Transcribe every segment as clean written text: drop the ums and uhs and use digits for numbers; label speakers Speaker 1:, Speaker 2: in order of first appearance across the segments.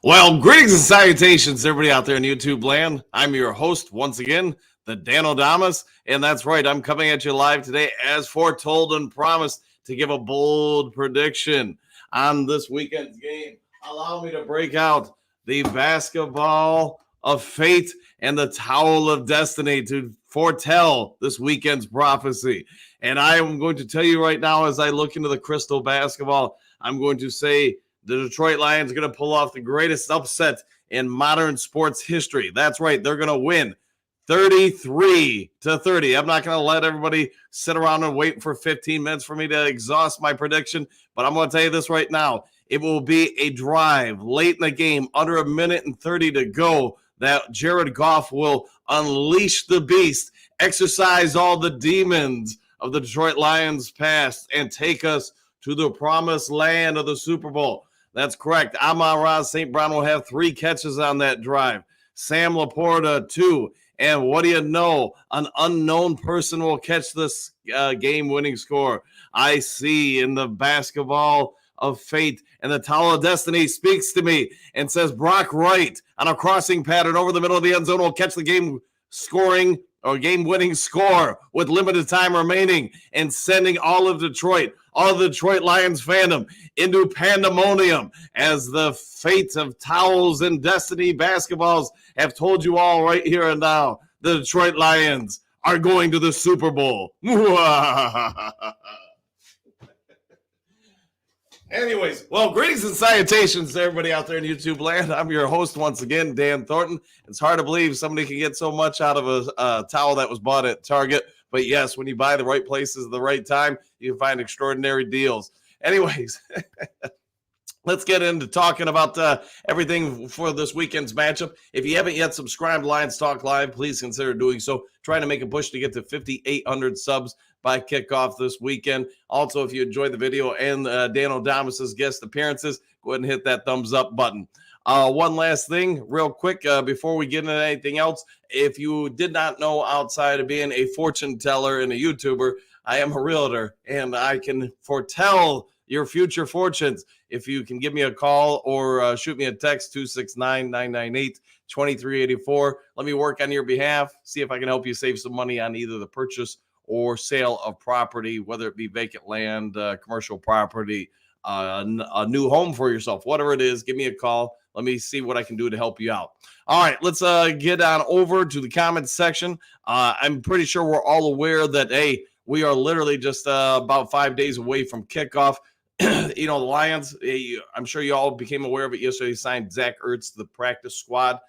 Speaker 1: Well, greetings and salutations, everybody out there in YouTube land. I'm your host once again, the Dan O'Damas, and that's right, I'm coming at you live today as foretold and promised to give a bold prediction on this weekend's game. Allow me to break out the basketball of fate and the towel of destiny to foretell this weekend's prophecy. And I am going to tell you right now, as I look into the crystal basketball, I'm going to say the Detroit Lions are going to pull off the greatest upset in modern sports history. That's right. They're going to win 33-30. I'm not going to let everybody sit around and wait for 15 minutes for me to exhaust my prediction, but I'm going to tell you this right now. It will be a drive late in the game, under a minute and 30 to go, that Jared Goff will unleash the beast, exercise all the demons of the Detroit Lions past, and take us to the promised land of the Super Bowl. That's correct. Amon-Ra St. Brown will have 3 catches on that drive. Sam Laporta, 2. And what do you know? An unknown person will catch this game-winning score. I see in the basketball of fate, and the towel of destiny speaks to me and says Brock Wright on a crossing pattern over the middle of the end zone will catch the game-winning score with limited time remaining and sending all of the Detroit Lions fandom into pandemonium as the fate of towels and destiny basketballs have told you all right here and now. The Detroit Lions are going to the Super Bowl. Anyways, well, greetings and salutations to everybody out there in YouTube land. I'm your host once again, Dan Thornton. It's hard to believe somebody can get so much out of a towel that was bought at Target. But yes, when you buy the right places at the right time, you can find extraordinary deals. Anyways, let's get into talking about everything for this weekend's matchup. If you haven't yet subscribed to Lions Talk Live, please consider doing so. Trying to make a push to get to 5,800 subs by kickoff this weekend. Also, if you enjoyed the video and Dan O'Damas's guest appearances, go ahead and hit that thumbs up button. One last thing real quick before we get into anything else. If you did not know, outside of being a fortune teller and a YouTuber, I am a realtor, and I can foretell your future fortunes. If you can give me a call or shoot me a text, 269-998-2384. Let me work on your behalf, see if I can help you save some money on either the purchase or sale of property, whether it be vacant land, commercial property, a new home for yourself, whatever it is. Give me a call. Let me see what I can do to help you out. All right, let's get on over to the comments section. I'm pretty sure we're all aware that, hey, we are literally just about 5 days away from kickoff. The Lions, I'm sure you all became aware of it yesterday, signed Zach Ertz to the practice squad.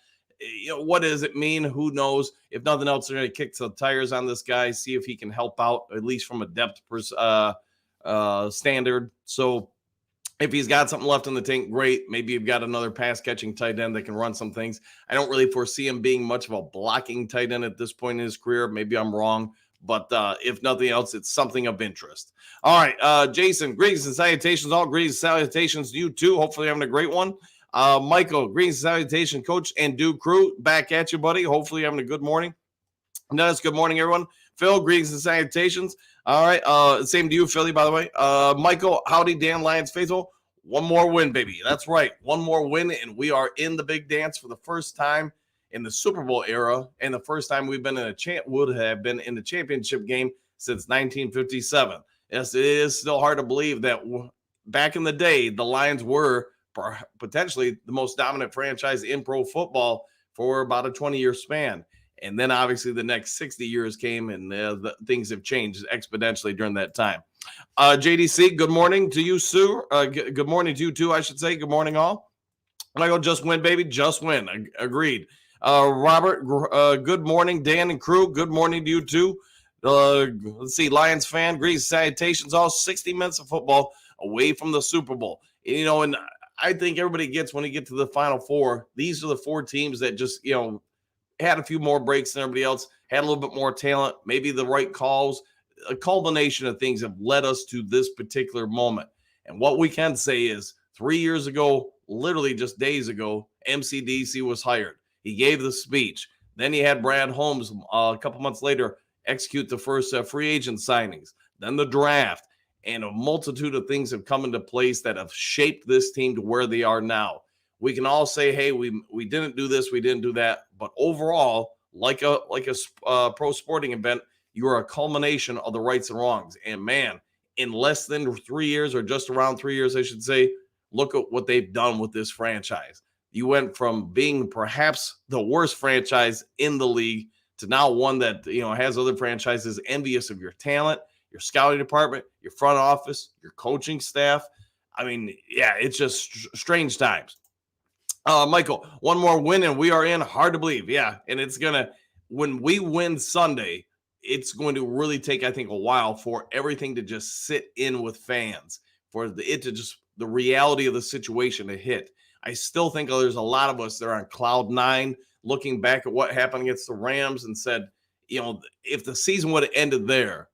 Speaker 1: What does it mean? Who knows? If nothing else, they're going to kick the tires on this guy, see if he can help out, at least from a depth standard. So if he's got something left in the tank, great. Maybe you've got another pass-catching tight end that can run some things. I don't really foresee him being much of a blocking tight end at this point in his career. Maybe I'm wrong. But if nothing else, it's something of interest. All right, Jason, greetings and salutations. All greetings and salutations to you, too. Hopefully you're having a great one. Michael, greetings and salutations, Coach and Duke crew. Back at you, buddy. Hopefully you're having a good morning. Dennis, good morning, everyone. Phil, greetings and salutations. All right, same to you, Philly, by the way. Michael, howdy, Dan Lions faithful. One more win, baby. That's right. One more win, and we are in the big dance for the first time in the Super Bowl era, and the first time we've been in would have been in the championship game since 1957. Yes, it is still hard to believe that back in the day, the Lions were potentially the most dominant franchise in pro football for about a 20-year span. And then obviously the next 60 years came, and things have changed exponentially during that time. JDC, good morning to you, Sue. Good morning to you, too, I should say. Good morning, all. Michael, just win, baby. Just win. Agreed. Robert, good morning. Dan and crew, good morning to you, too. Let's see, Lions fan, greetings, salutations. All 60 minutes of football away from the Super Bowl. And I think everybody gets when you get to the Final Four, these are the 4 teams that just, had a few more breaks than everybody else, had a little bit more talent, maybe the right calls. A culmination of things have led us to this particular moment. And what we can say is 3 years ago, literally just days ago, MCDC was hired. He gave the speech. Then he had Brad Holmes a couple months later execute the first free agent signings, then the draft, and a multitude of things have come into place that have shaped this team to where they are now. We can all say, hey, we didn't do this, we didn't do that. But overall, like a pro sporting event, you are a culmination of the rights and wrongs. And man, in less than 3 years, or just around 3 years, I should say, look at what they've done with this franchise. You went from being perhaps the worst franchise in the league to now one that has other franchises envious of your talent, your scouting department, your front office, your coaching staff. I mean, yeah, it's just strange times. Michael, one more win and we are in. Hard to believe. Yeah. And when we win Sunday, it's going to really take, I think, a while for everything to just sit in with fans, for the reality of the situation to hit. I still think there's a lot of us that are on cloud nine looking back at what happened against the Rams and said, if the season would have ended there,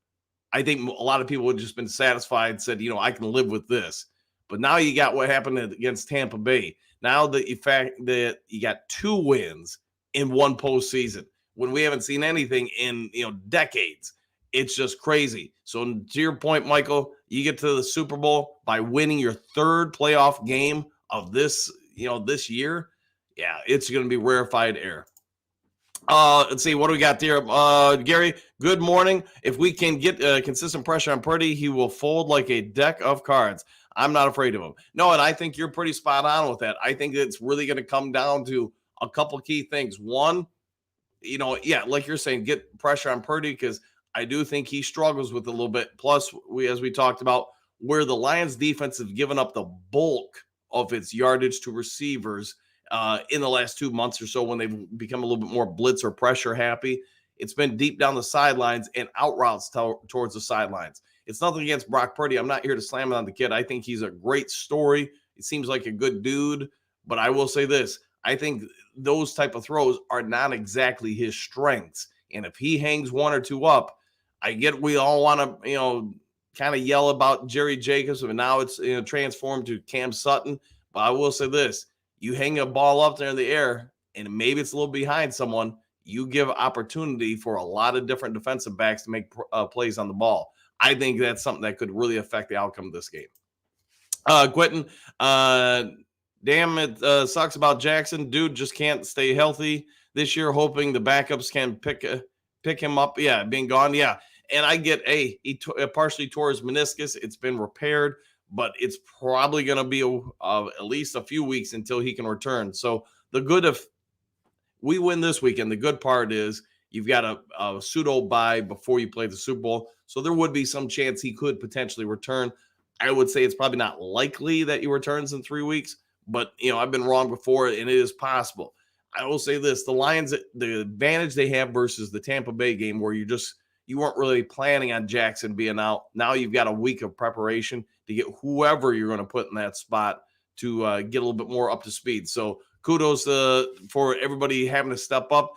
Speaker 1: I think a lot of people would have just been satisfied, said, I can live with this. But now you got what happened against Tampa Bay. Now the fact that you got 2 wins in one postseason when we haven't seen anything in decades, it's just crazy. So to your point, Michael, you get to the Super Bowl by winning your 3rd playoff game of this this year. Yeah, it's going to be rarefied air. Let's see, what do we got there? Gary, good morning. If we can get consistent pressure on Purdy, he will fold like a deck of cards. I'm not afraid of him. No, and I think you're pretty spot on with that. I think it's really going to come down to a couple key things. One, like you're saying, get pressure on Purdy, because I do think he struggles with it a little bit. Plus, as we talked about, where the Lions defense have given up the bulk of its yardage to receivers in the last 2 months or so, when they've become a little bit more blitz or pressure happy, it's been deep down the sidelines and out routes towards the sidelines. It's nothing against Brock Purdy. I'm not here to slam it on the kid. I think he's a great story. He seems like a good dude, but I will say this. I think those type of throws are not exactly his strengths. And if he hangs 1 or 2 up, I get we all want to, kind of yell about Jerry Jacobs, and now it's transformed to Cam Sutton. But I will say this. You hang a ball up there in the air, and maybe it's a little behind someone, you give opportunity for a lot of different defensive backs to make plays on the ball. I think that's something that could really affect the outcome of this game. Quentin, damn, it sucks about Jackson. Dude just can't stay healthy this year, hoping the backups can pick him up. Yeah, being gone. Yeah, and I get, he partially tore his meniscus. It's been repaired, but it's probably going to be at least a few weeks until he can return. So the good of we win this weekend, the good part is you've got a pseudo bye before you play the Super Bowl. So there would be some chance he could potentially return. I would say it's probably not likely that he returns in 3 weeks, but I've been wrong before, and it is possible. I will say this: the Lions, the advantage they have versus the Tampa Bay game, where you weren't really planning on Jackson being out. Now you've got a week of preparation to get whoever you're going to put in that spot to get a little bit more up to speed. So kudos for everybody having to step up.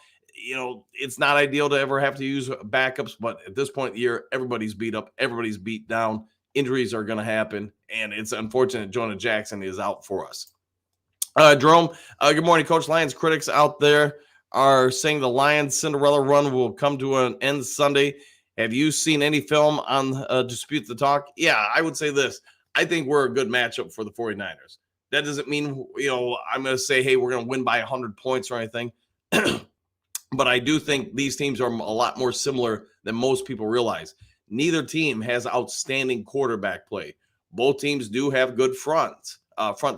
Speaker 1: It's not ideal to ever have to use backups, but at this point in the year, everybody's beat up, everybody's beat down. Injuries are going to happen, and it's unfortunate Jonah Jackson is out for us. Jerome, good morning, Coach. Lions critics out there are saying the Lions Cinderella run will come to an end Sunday. Have you seen any film on Dispute the Talk? Yeah, I would say this. I think we're a good matchup for the 49ers. That doesn't mean, I'm going to say, hey, we're going to win by 100 points or anything. But I do think these teams are a lot more similar than most people realize. Neither team has outstanding quarterback play. Both teams do have good front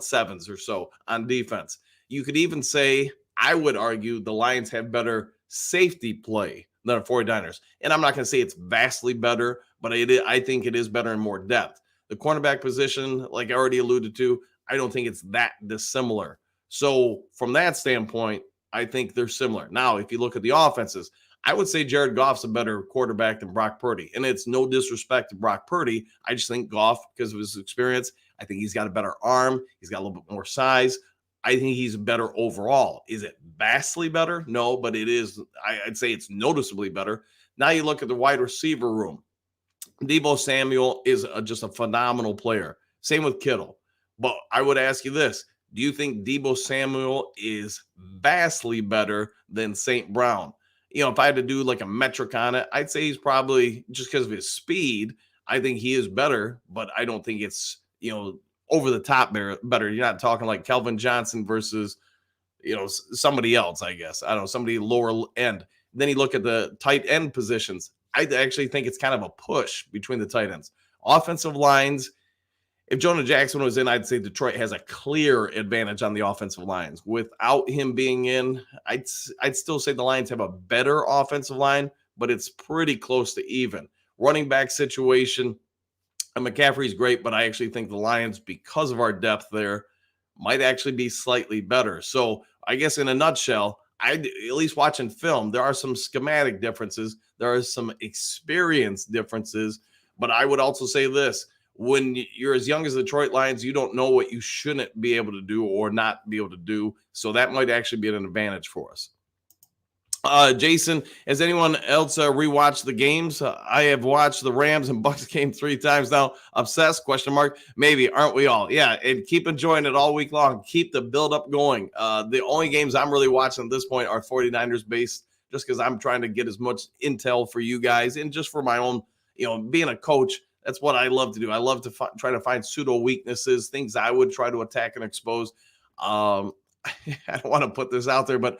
Speaker 1: sevens or so on defense. You could even say, I would argue, the Lions have better safety play than the 49ers. And I'm not going to say it's vastly better, but I think it is better in more depth. The cornerback position, like I already alluded to, I don't think it's that dissimilar. So from that standpoint, I think they're similar. Now, if you look at the offenses, I would say Jared Goff's a better quarterback than Brock Purdy. And it's no disrespect to Brock Purdy. I just think Goff, because of his experience, I think he's got a better arm. He's got a little bit more size. I think he's better overall. Is it vastly better? No, but it is. I'd say it's noticeably better. Now you look at the wide receiver room. Deebo Samuel is just a phenomenal player. Same with Kittle. But I would ask you this. Do you think Deebo Samuel is vastly better than St. Brown? If I had to do like a metric on it, I'd say he's probably, just because of his speed, I think he is better, but I don't think it's, over the top better. You're not talking like Kelvin Johnson versus somebody else. I guess I don't know, somebody lower end. Then you look at the tight end positions. I actually think it's kind of a push between the tight ends. Offensive lines, if Jonah Jackson was in, I'd say Detroit has a clear advantage on the offensive lines. Without him being in, I'd still say the Lions have a better offensive line, but it's pretty close to even. Running back situation, McCaffrey's great, but I actually think the Lions, because of our depth there, might actually be slightly better. So I guess in a nutshell, at least watching film, there are some schematic differences. There are some experience differences, but I would also say this. When you're as young as the Detroit Lions, you don't know what you shouldn't be able to do or not be able to do. So that might actually be an advantage for us. Jason, has anyone else rewatched the games? I have watched the Rams and Bucks game 3 times now. Obsessed? Question mark. Maybe, aren't we all? Yeah, and keep enjoying it all week long. Keep the build-up going. The only games I'm really watching at this point are 49ers based, just because I'm trying to get as much intel for you guys and just for my own, being a coach. That's what I love to do. I love to try to find pseudo weaknesses, things I would try to attack and expose. I don't want to put this out there, but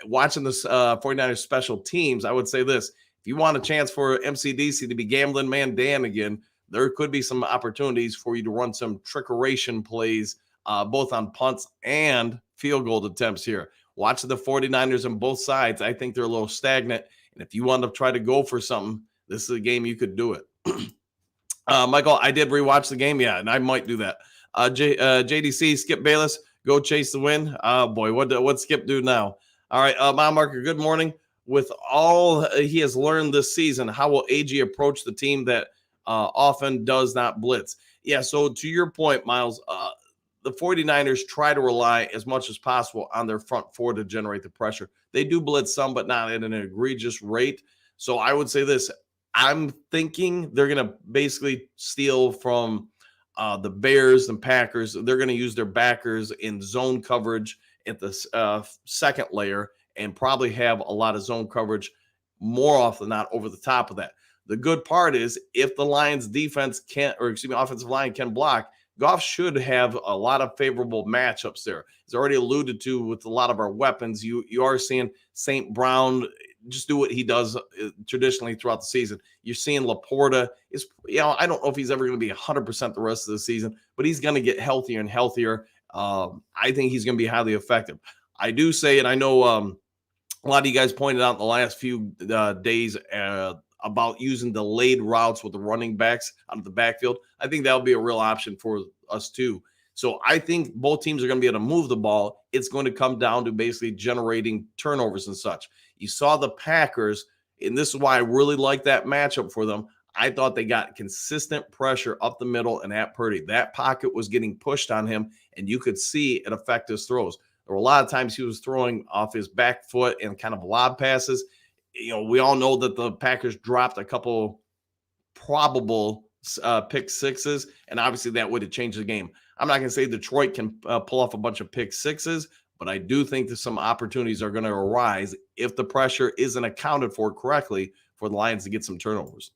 Speaker 1: watching this 49ers special teams, I would say this. If you want a chance for MCDC to be gambling man Dan again, there could be some opportunities for you to run some trickeration plays, both on punts and field goal attempts here. Watch the 49ers on both sides. I think they're a little stagnant. And if you want to try to go for something, this is a game you could do it. Michael, I did rewatch the game. Yeah, and I might do that. JDC, Skip Bayless, go chase the win. Oh, boy, what Skip do now? All right, Mile Marker, good morning. With all he has learned this season, how will AG approach the team that often does not blitz? Yeah, so to your point, Miles, the 49ers try to rely as much as possible on their front four to generate the pressure. They do blitz some, but not at an egregious rate. So I would say this. I'm thinking they're going to basically steal from the Bears and Packers. They're going to use their backers in zone coverage at the second layer and probably have a lot of zone coverage more often than not over the top of that. The good part is if the Lions defense offensive line can block, Goff should have a lot of favorable matchups there. As already alluded to with a lot of our weapons, you are seeing St. Brown just do what he does traditionally throughout the season. You're seeing Laporta is, I don't know if he's ever going to be 100% the rest of the season, but he's going to get healthier and healthier. I think he's going to be highly effective. I do say, and I know a lot of you guys pointed out in the last few days about using delayed routes with the running backs out of the backfield. I think that'll be a real option for us too. So I think both teams are going to be able to move the ball. It's going to come down to basically generating turnovers and such. You saw the Packers, and this is why I really like that matchup for them. I thought they got consistent pressure up the middle and at Purdy. That pocket was getting pushed on him, and you could see it affect his throws. There were a lot of times he was throwing off his back foot and kind of lob passes. We all know that the Packers dropped a couple probable pick sixes, and obviously that would have changed the game. I'm not going to say Detroit can pull off a bunch of pick sixes, but I do think that some opportunities are going to arise if the pressure isn't accounted for correctly for the Lions to get some turnovers.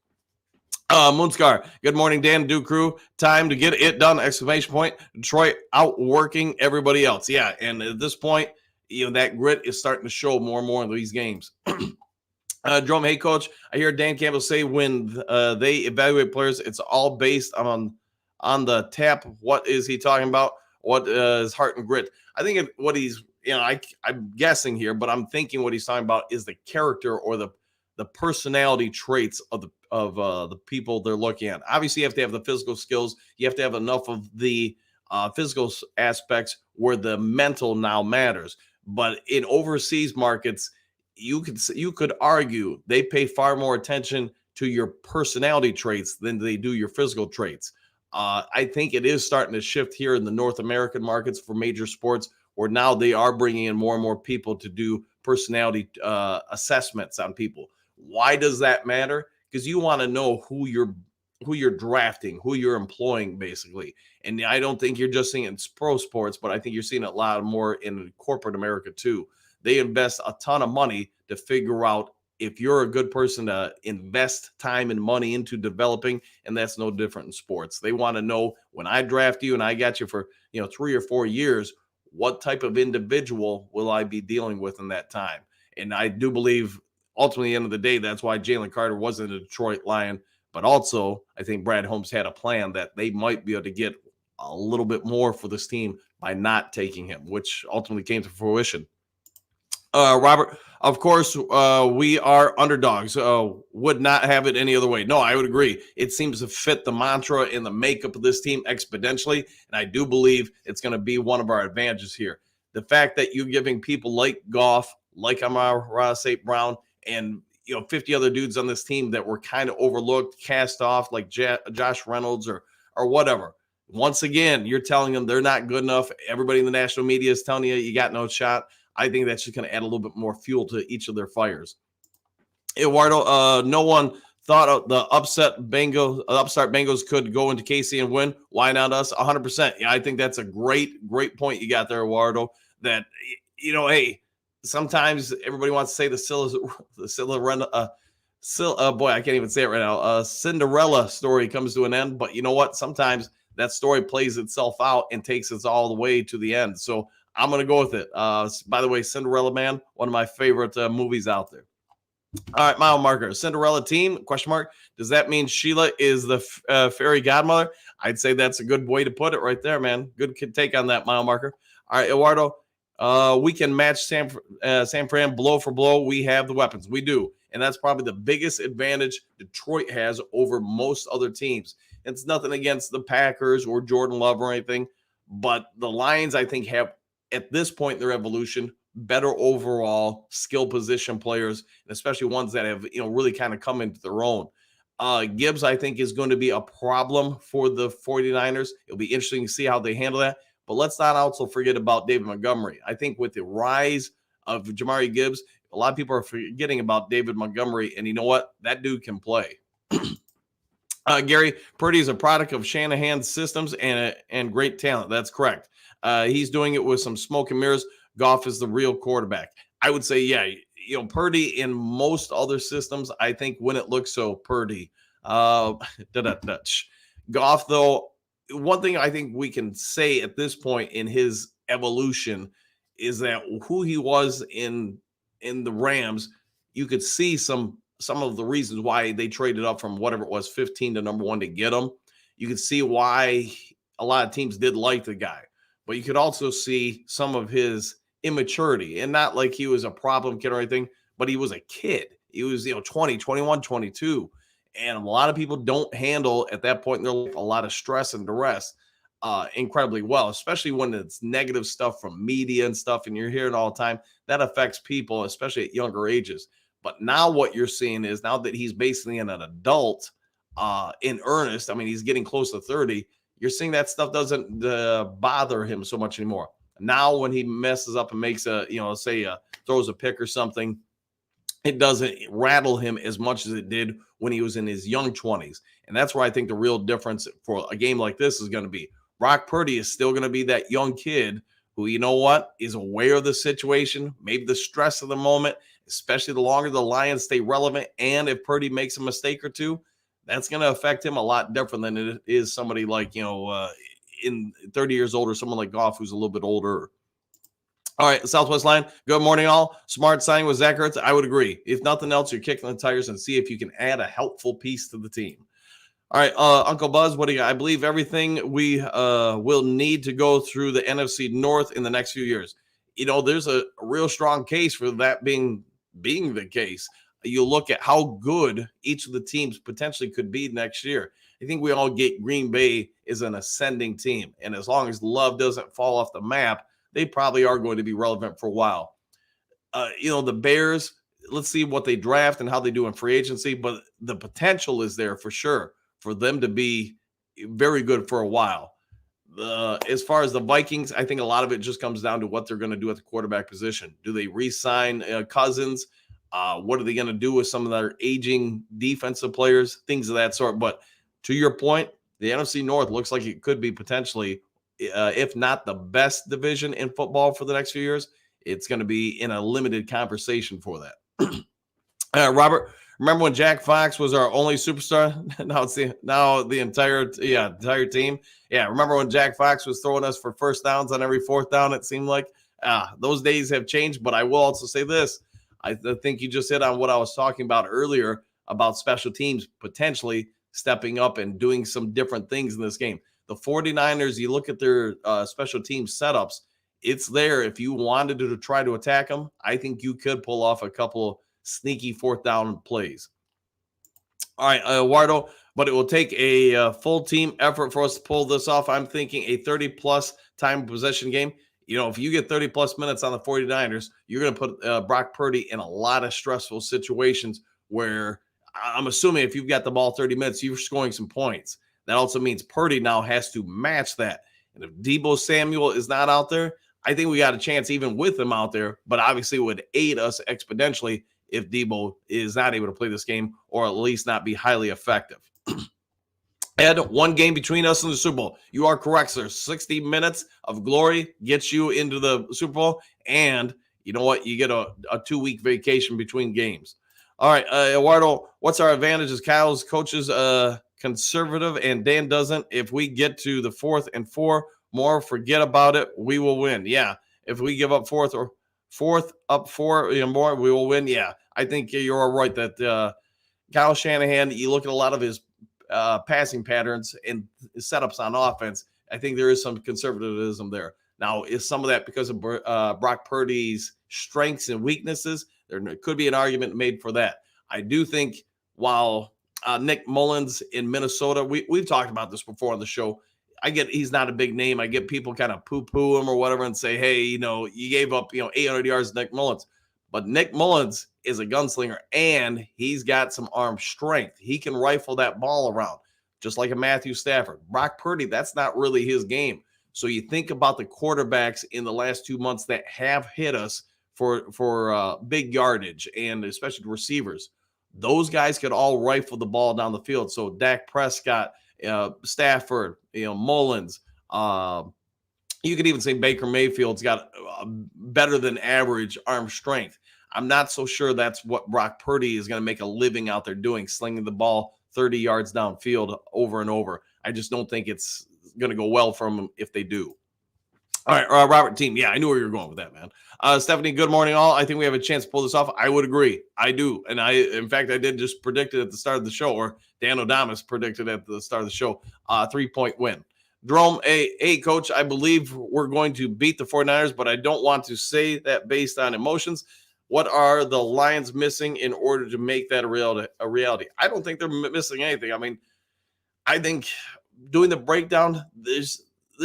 Speaker 1: Moonscar, good morning, Dan, Duke crew. Time to get it done, exclamation point. Detroit outworking everybody else. Yeah, and at this point, that grit is starting to show more and more in these games. Jerome, hey, coach, I hear Dan Campbell say when they evaluate players, it's all based on the tap. What is he talking about? What is heart and grit? I think what he's, I'm guessing here, but I'm thinking what he's talking about is the character or the personality traits of the people they're looking at. Obviously, you have to have the physical skills. You have to have enough of the physical aspects where the mental now matters. But in overseas markets, you could argue they pay far more attention to your personality traits than they do your physical traits. I think it is starting to shift here in the North American markets for major sports, where now they are bringing in more and more people to do personality assessments on people. Why does that matter? Because you want to know who you're drafting, who you're employing, basically. And I don't think you're just seeing it in pro sports, but I think you're seeing it a lot more in corporate America too. They invest a ton of money to figure out if you're a good person to invest time and money into developing, and that's no different in sports. They want to know, when I draft you and I got you for 3 or 4 years, what type of individual will I be dealing with in that time? And I do believe ultimately, at the end of the day, that's why Jalen Carter wasn't a Detroit Lion. But also, I think Brad Holmes had a plan that they might be able to get a little bit more for this team by not taking him, which ultimately came to fruition. Robert, of course, we are underdogs. Would not have it any other way. No, I would agree. It seems to fit the mantra and the makeup of this team exponentially, and I do believe it's going to be one of our advantages here. The fact that you're giving people like Goff, like Amar-Ra St. Brown, and 50 other dudes on this team that were kind of overlooked, cast off, like Josh Reynolds or whatever. Once again, you're telling them they're not good enough. Everybody in the national media is telling you got no shot. I think that's just going to add a little bit more fuel to each of their fires. Eduardo, no one thought the upstart Bengals could go into KC and win. Why not us? 100%. Yeah, I think that's a great point you got there, Eduardo. That hey, sometimes everybody wants to say boy, I can't even say it right now. Cinderella story comes to an end, but you know what? Sometimes that story plays itself out and takes us all the way to the end. So I'm going to go with it. By the way, Cinderella Man, one of my favorite movies out there. All right, mile marker. Cinderella team, question mark. Does that mean Sheila is the fairy godmother? I'd say that's a good way to put it right there, man. Good take on that, mile marker. All right, Eduardo, we can match San Fran blow for blow. We have the weapons. We do. And that's probably the biggest advantage Detroit has over most other teams. It's nothing against the Packers or Jordan Love or anything, but the Lions, I think, have, at this point in their evolution, better overall skill position players, and especially ones that have really kind of come into their own. Gibbs, I think, is going to be a problem for the 49ers. It'll be interesting to see how they handle that. But let's not also forget about David Montgomery. I think with the rise of Jamari Gibbs, a lot of people are forgetting about David Montgomery, and you know what? That dude can play. Gary, Purdy is a product of Shanahan's systems and great talent. That's correct. He's doing it with some smoke and mirrors. Goff is the real quarterback. I would say, yeah, Purdy in most other systems, I think when it looks so Purdy. Goff, though, one thing I think we can say at this point in his evolution is that who he was in the Rams, you could see some of the reasons why they traded up from whatever it was, 15 to number 1 to get him. You could see why a lot of teams did like the guy, but you could also see some of his immaturity, and not like he was a problem kid or anything, but he was a kid. He was, 20, 21, 22. And a lot of people don't handle at that point in their life a lot of stress and duress incredibly well, especially when it's negative stuff from media and stuff, and you're hearing all the time. That affects people, especially at younger ages. But now what you're seeing is, now that he's basically an adult in earnest, I mean, he's getting close to 30, you're seeing that stuff doesn't bother him so much anymore. Now, when he messes up and makes throws a pick or something, it doesn't rattle him as much as it did when he was in his young 20s. And that's where I think the real difference for a game like this is going to be. Brock Purdy is still going to be that young kid who, is aware of the situation, maybe the stress of the moment, especially the longer the Lions stay relevant. And if Purdy makes a mistake or two, that's going to affect him a lot different than it is somebody like, in 30 years older, someone like Goff who's a little bit older. All right, Southwest Line. Good morning, all. Smart signing with Zach Ertz. I would agree. If nothing else, you're kicking the tires and see if you can add a helpful piece to the team. All right, Uncle Buzz, what do you got? I believe everything we will need to go through the NFC North in the next few years. There's a real strong case for that being the case. You look at how good each of the teams potentially could be next year. I think we all get Green Bay is an ascending team. And as long as Love doesn't fall off the map, they probably are going to be relevant for a while. The Bears, let's see what they draft and how they do in free agency, but the potential is there for sure for them to be very good for a while. As far as the Vikings, I think a lot of it just comes down to what they're going to do at the quarterback position. Do they re-sign Cousins? What are they going to do with some of their aging defensive players? Things of that sort. But to your point, the NFC North looks like it could be potentially, if not the best division in football for the next few years, it's going to be in a limited conversation for that. Robert, remember when Jack Fox was our only superstar? Now the entire team. Yeah, remember when Jack Fox was throwing us for first downs on every fourth down? It seemed like those days have changed. But I will also say this: I think you just hit on what I was talking about earlier about special teams potentially stepping up and doing some different things in this game. The 49ers, you look at their special team setups, it's there. If you wanted to try to attack them, I think you could pull off a couple sneaky fourth down plays. All right, Eduardo, but it will take a full team effort for us to pull this off. I'm thinking a 30-plus time possession game. If you get 30-plus minutes on the 49ers, you're going to put Brock Purdy in a lot of stressful situations where I'm assuming if you've got the ball 30 minutes, you're scoring some points. That also means Purdy now has to match that. And if Deebo Samuel is not out there, I think we got a chance even with him out there, but obviously it would aid us exponentially if Deebo is not able to play this game or at least not be highly effective. Ed, one game between us and the Super Bowl. You are correct, sir. 60 minutes of glory gets you into the Super Bowl, and you know what? You get a 2-week vacation between games. All right, Eduardo, what's our advantage as Kyle's coaches conservative and Dan doesn't? If we get to the 4th and 4 more, forget about it. We will win. Yeah, if we give up fourth up 4 more, we will win. Yeah, I think you're right that Kyle Shanahan, you look at a lot of his passing patterns and setups on offense, I think there is some conservatism there. Now, is some of that because of Brock Purdy's strengths and weaknesses? There could be an argument made for that. I do think while Nick Mullins in Minnesota, we've talked about this before on the show. I get he's not a big name. I get people kind of poo-poo him or whatever and say, hey, you gave up, 800 yards to Nick Mullins. But Nick Mullins is a gunslinger, and he's got some arm strength. He can rifle that ball around, just like a Matthew Stafford. Brock Purdy, that's not really his game. So you think about the quarterbacks in the last 2 months that have hit us for big yardage, and especially the receivers. Those guys could all rifle the ball down the field. So Dak Prescott, Stafford, Mullins. You could even say Baker Mayfield's got better than average arm strength. I'm not so sure that's what Brock Purdy is going to make a living out there doing, slinging the ball 30 yards downfield over and over. I just don't think it's going to go well for him if they do. All right, Robert Team. Yeah, I knew where you were going with that, man. Stephanie, good morning, all. I think we have a chance to pull this off. I would agree. I do. And in fact, I did just predict it at the start of the show, or Dan O'Damas predicted at the start of the show, 3-point win. Jerome, hey, Coach, I believe we're going to beat the 49ers, but I don't want to say that based on emotions. What are the Lions missing in order to make that a reality? I don't think they're missing anything. I mean, I think doing the breakdown, there's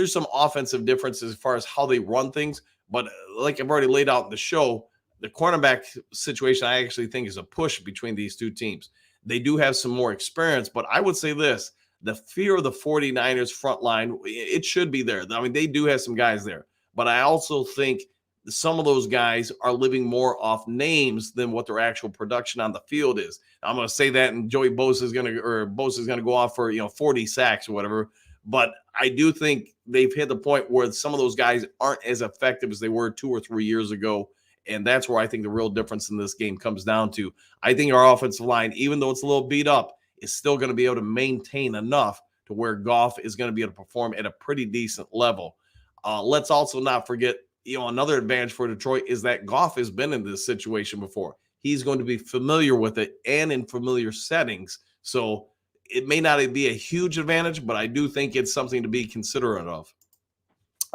Speaker 1: some offensive differences as far as how they run things. But like I've already laid out in the show, the cornerback situation I actually think is a push between these two teams. They do have some more experience, but I would say this. The fear of the 49ers front line, it should be there. I mean, they do have some guys there. But I also think some of those guys are living more off names than what their actual production on the field is. I'm going to say that, and Joey Bosa is going to go off for 40 sacks or whatever. But I do think they've hit the point where some of those guys aren't as effective as they were 2 or 3 years ago. And that's where I think the real difference in this game comes down to. I think our offensive line, even though it's a little beat up, is still going to be able to maintain enough to where Goff is going to be able to perform at a pretty decent level. Let's also not forget, another advantage for Detroit is that Goff has been in this situation before. He's going to be familiar with it and in familiar settings. So it may not be a huge advantage, but I do think it's something to be considerate of.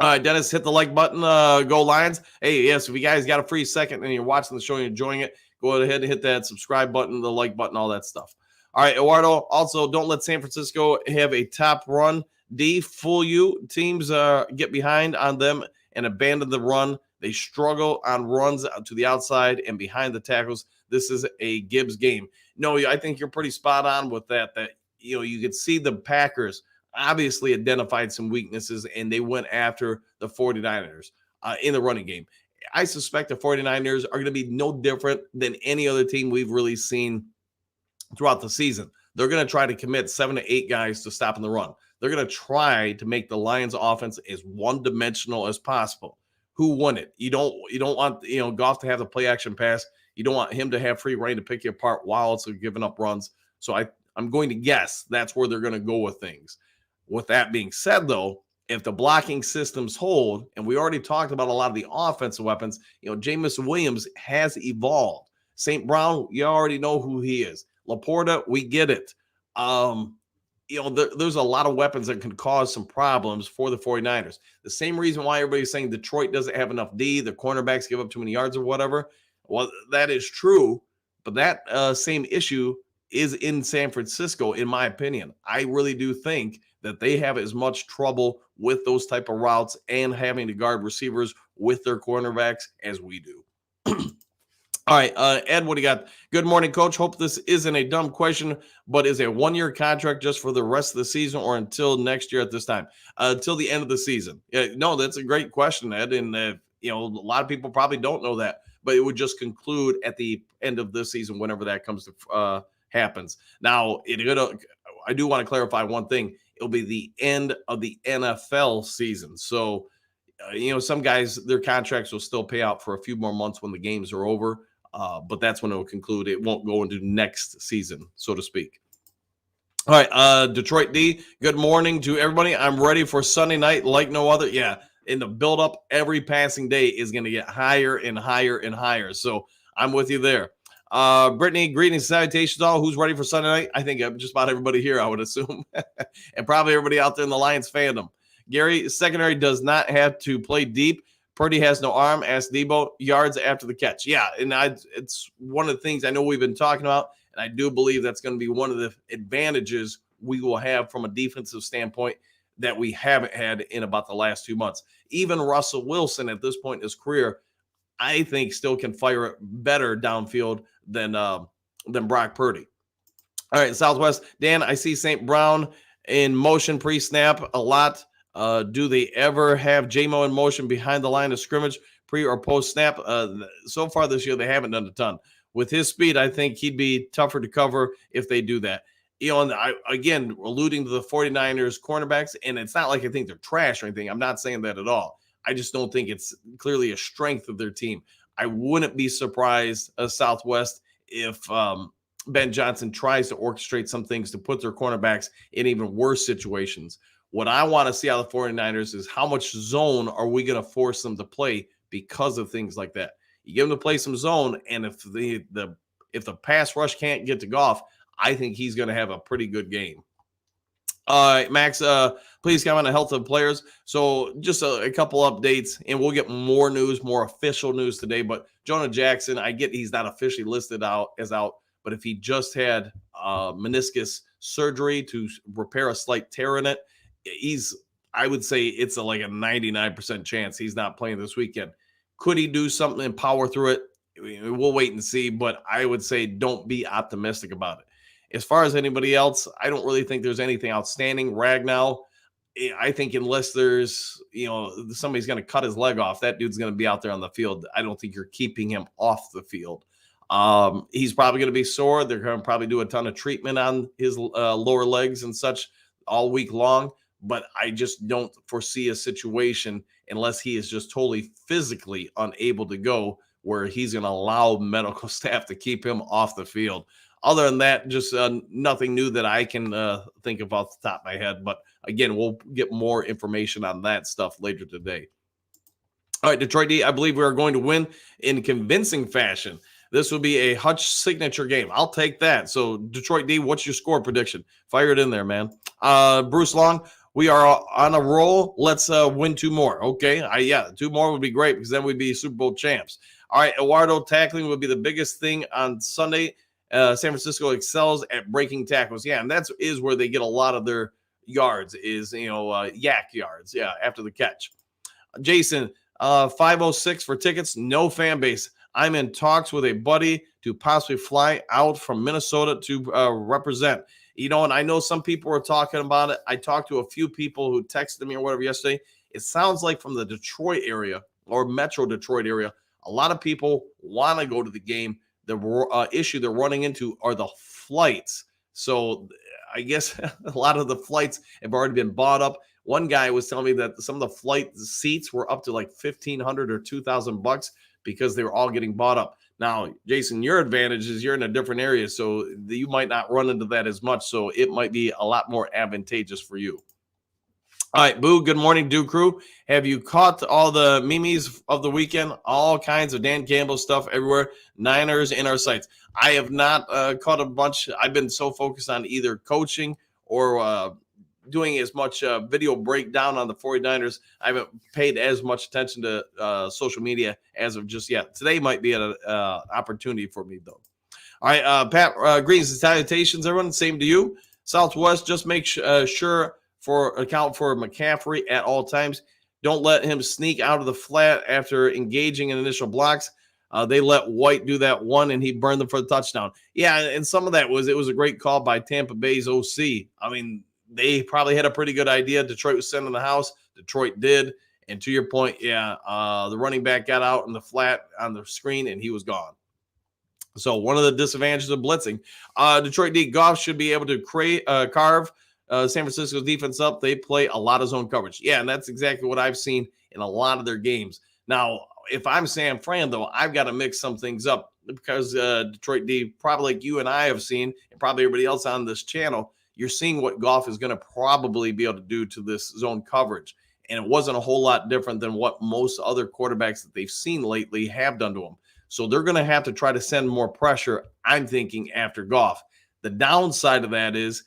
Speaker 1: All right, Dennis, hit the like button. Go Lions. Hey, yes, if you guys got a free second and you're watching the show and you're enjoying it, go ahead and hit that subscribe button, the like button, all that stuff. All right, Eduardo, also don't let San Francisco have a top run. D, fool you. Teams get behind on them and abandon the run. They struggle on runs to the outside and behind the tackles. This is a Gibbs game. No, I think you're pretty spot on with that you could see the Packers obviously identified some weaknesses, and they went after the 49ers in the running game. I suspect the 49ers are going to be no different than any other team we've really seen throughout the season. They're going to try to commit 7 to 8 guys to stopping the run. They're going to try to make the Lions offense as one-dimensional as possible. Who won it? You don't want Goff to have the play action pass. You don't want him to have free reign to pick you apart while also giving up runs. So I'm going to guess that's where they're going to go with things. With that being said, though, if the blocking systems hold, and we already talked about a lot of the offensive weapons, Jamison Williams has evolved. St. Brown, you already know who he is. Laporta, we get it. There's a lot of weapons that can cause some problems for the 49ers. The same reason why everybody's saying Detroit doesn't have enough D, the cornerbacks give up too many yards or whatever. Well, that is true, but that same issue is in San Francisco, in my opinion. I really do think that they have as much trouble with those type of routes and having to guard receivers with their cornerbacks as we do. All right, Ed, what do you got? Good morning, Coach. Hope this isn't a dumb question, but is a one-year contract just for the rest of the season or until next year at this time? Until the end of the season. Yeah, no, that's a great question, Ed. And, a lot of people probably don't know that, but it would just conclude at the end of this season whenever that comes to happens. Now, I do want to clarify one thing. It'll be the end of the NFL season. So, some guys, their contracts will still pay out for a few more months when the games are over. But that's when it will conclude. It won't go into next season, so to speak. All right, Detroit D, good morning to everybody. I'm ready for Sunday night like no other. Yeah, in the build-up, every passing day is going to get higher and higher and higher. So I'm with you there. Brittany, greetings, salutations all. Who's ready for Sunday night? I think just about everybody here, I would assume. And probably everybody out there in the Lions fandom. Gary, secondary does not have to play deep. Purdy has no arm. Ask Debo. Yards after the catch. Yeah, and it's one of the things I know we've been talking about, and I do believe that's going to be one of the advantages we will have from a defensive standpoint that we haven't had in about the last 2 months. Even Russell Wilson at this point in his career, I think still can fire it better downfield than Brock Purdy. All right, Southwest. Dan, I see St. Brown in motion pre-snap a lot. Do they ever have JMO in motion behind the line of scrimmage, pre or post snap? So far this year, they haven't done a ton. With his speed, I think he'd be tougher to cover if they do that. And again, alluding to the 49ers cornerbacks, and it's not like I think they're trash or anything. I'm not saying that at all. I just don't think it's clearly a strength of their team. I wouldn't be surprised, Southwest, if Ben Johnson tries to orchestrate some things to put their cornerbacks in even worse situations. What I want to see out of the 49ers is how much zone are we going to force them to play because of things like that. You give them to play some zone, and if the pass rush can't get to Goff, I think he's going to have a pretty good game. All right, Max, please comment on the health of players. So just a couple updates, and we'll get more news, more official news today. But Jonah Jackson, I get he's not officially listed out, but if he just had meniscus surgery to repair a slight tear in it, I would say it's like a 99% chance he's not playing this weekend. Could he do something and power through it? We'll wait and see, but I would say don't be optimistic about it. As far as anybody else, I don't really think there's anything outstanding. Ragnow, I think unless there's, somebody's going to cut his leg off, that dude's going to be out there on the field. I don't think you're keeping him off the field. He's probably going to be sore. They're going to probably do a ton of treatment on his lower legs and such all week long. But I just don't foresee a situation unless he is just totally physically unable to go where he's going to allow medical staff to keep him off the field. Other than that, just nothing new that I can think of off the top of my head. But again, we'll get more information on that stuff later today. All right, Detroit D, I believe we are going to win in convincing fashion. This will be a Hutch signature game. I'll take that. So, Detroit D, what's your score prediction? Fire it in there, man. Bruce Long, we are on a roll. Let's win 2 more. Okay. 2 more would be great because then we'd be Super Bowl champs. All right. Eduardo, tackling would be the biggest thing on Sunday. San Francisco excels at breaking tackles. Yeah. And that is where they get a lot of their yards is, yak yards. Yeah. After the catch. Jason, 506 for tickets. No fan base. I'm in talks with a buddy to possibly fly out from Minnesota to represent. And I know some people were talking about it. I talked to a few people who texted me or whatever yesterday. It sounds like from the Detroit area or Metro Detroit area, a lot of people want to go to the game. The issue they're running into are the flights. So I guess a lot of the flights have already been bought up. One guy was telling me that some of the flight seats were up to like $1,500 or $2,000 because they were all getting bought up. Now, Jason, your advantage is you're in a different area, so you might not run into that as much. So it might be a lot more advantageous for you. All right, Boo, good morning, Dew Crew. Have you caught all the memes of the weekend? All kinds of Dan Campbell stuff everywhere. Niners in our sights. I have not caught a bunch. I've been so focused on either coaching or doing as much video breakdown on the 49ers. I haven't paid as much attention to social media as of just yet. Today might be an opportunity for me, though. All right, Pat, greetings and salutations, everyone. Same to you. Southwest, just make sure for account for McCaffrey at all times. Don't let him sneak out of the flat after engaging in initial blocks. They let White do that one, and he burned them for the touchdown. Yeah, and some of that was a great call by Tampa Bay's OC. I mean, they probably had a pretty good idea. Detroit was sending the house. Detroit did. And to your point, the running back got out in the flat on the screen, and he was gone. So one of the disadvantages of blitzing. Detroit D. Goff should be able to carve San Francisco's defense up. They play a lot of zone coverage. Yeah, and that's exactly what I've seen in a lot of their games. Now, if I'm San Fran, though, I've got to mix some things up because Detroit D, probably like you and I have seen, and probably everybody else on this channel, you're seeing what Goff is going to probably be able to do to this zone coverage. And it wasn't a whole lot different than what most other quarterbacks that they've seen lately have done to him. So they're going to have to try to send more pressure, I'm thinking, after Goff. The downside of that is,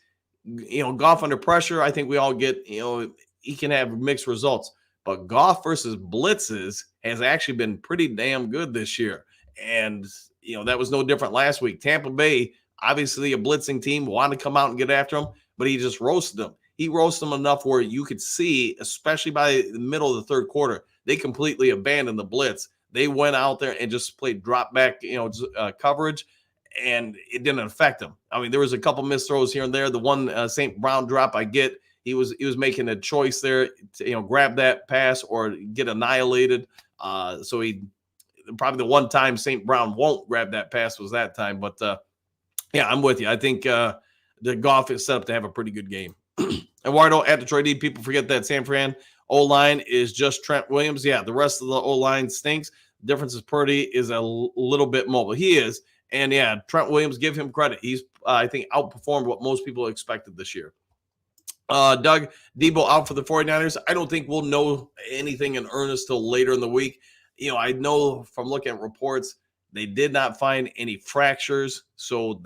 Speaker 1: Goff under pressure, I think we all get, he can have mixed results. But Goff versus blitzes has actually been pretty damn good this year. And, that was no different last week. Tampa Bay, obviously a blitzing team, wanted to come out and get after him, but he just roasted them. He roasted them enough where you could see, especially by the middle of the third quarter, they completely abandoned the blitz. They went out there and just played drop back, coverage, and it didn't affect them. I mean, there was a couple missed throws here and there. The one St. Brown drop I get, he was making a choice there to, grab that pass or get annihilated. So he probably the one time St. Brown won't grab that pass was that time. But I'm with you. I think the Goff is set up to have a pretty good game. Eduardo at Detroit D, people forget that San Fran O-line is just Trent Williams. Yeah, the rest of the O-line stinks. The difference is Purdy is a little bit mobile. He is. And, Trent Williams, give him credit. He's, I think, outperformed what most people expected this year. Doug, Debo out for the 49ers. I don't think we'll know anything in earnest till later in the week. I know from looking at reports, they did not find any fractures. So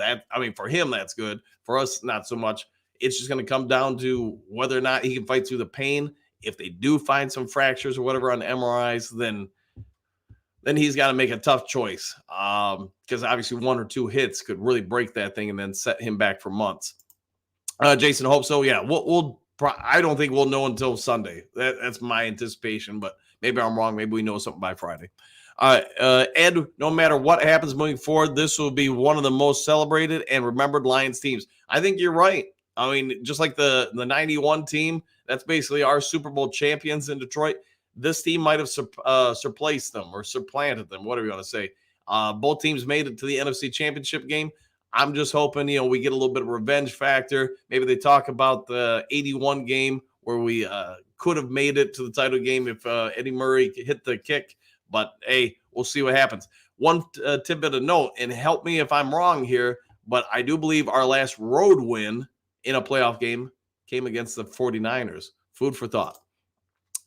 Speaker 1: for him, that's good. For us, not so much. It's just going to come down to whether or not he can fight through the pain. If they do find some fractures or whatever on the MRIs, then he's got to make a tough choice because obviously one or two hits could really break that thing and then set him back for months. Jason, hope so. Yeah, I don't think we'll know until Sunday. That's my anticipation, but maybe I'm wrong. Maybe we know something by Friday. Ed, no matter what happens moving forward, this will be one of the most celebrated and remembered Lions teams. I think you're right. I mean, just like the 91 team, that's basically our Super Bowl champions in Detroit. This team might have surplaced them or supplanted them, whatever you want to say. Both teams made it to the NFC Championship game. I'm just hoping, we get a little bit of revenge factor. Maybe they talk about the 81 game where we could have made it to the title game if Eddie Murray hit the kick. But, hey, we'll see what happens. One tidbit of note, and help me if I'm wrong here, but I do believe our last road win in a playoff game came against the 49ers. Food for thought.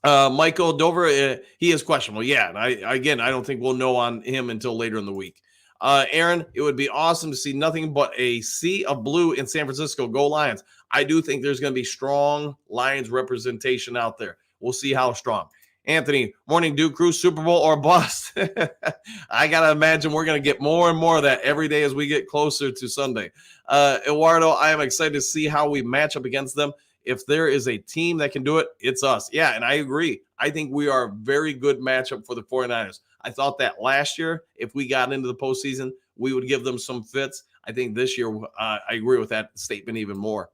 Speaker 1: Michael Dover, he is questionable. Yeah, and I don't think we'll know on him until later in the week. Aaron, it would be awesome to see nothing but a sea of blue in San Francisco. Go Lions. I do think there's going to be strong Lions representation out there. We'll see how strong. Anthony, morning Duke Crew, Super Bowl or bust. I got to imagine we're going to get more and more of that every day as we get closer to Sunday. Eduardo, I am excited to see how we match up against them. If there is a team that can do it, it's us. Yeah, and I agree. I think we are a very good matchup for the 49ers. I thought that last year, if we got into the postseason, we would give them some fits. I think this year, I agree with that statement even more.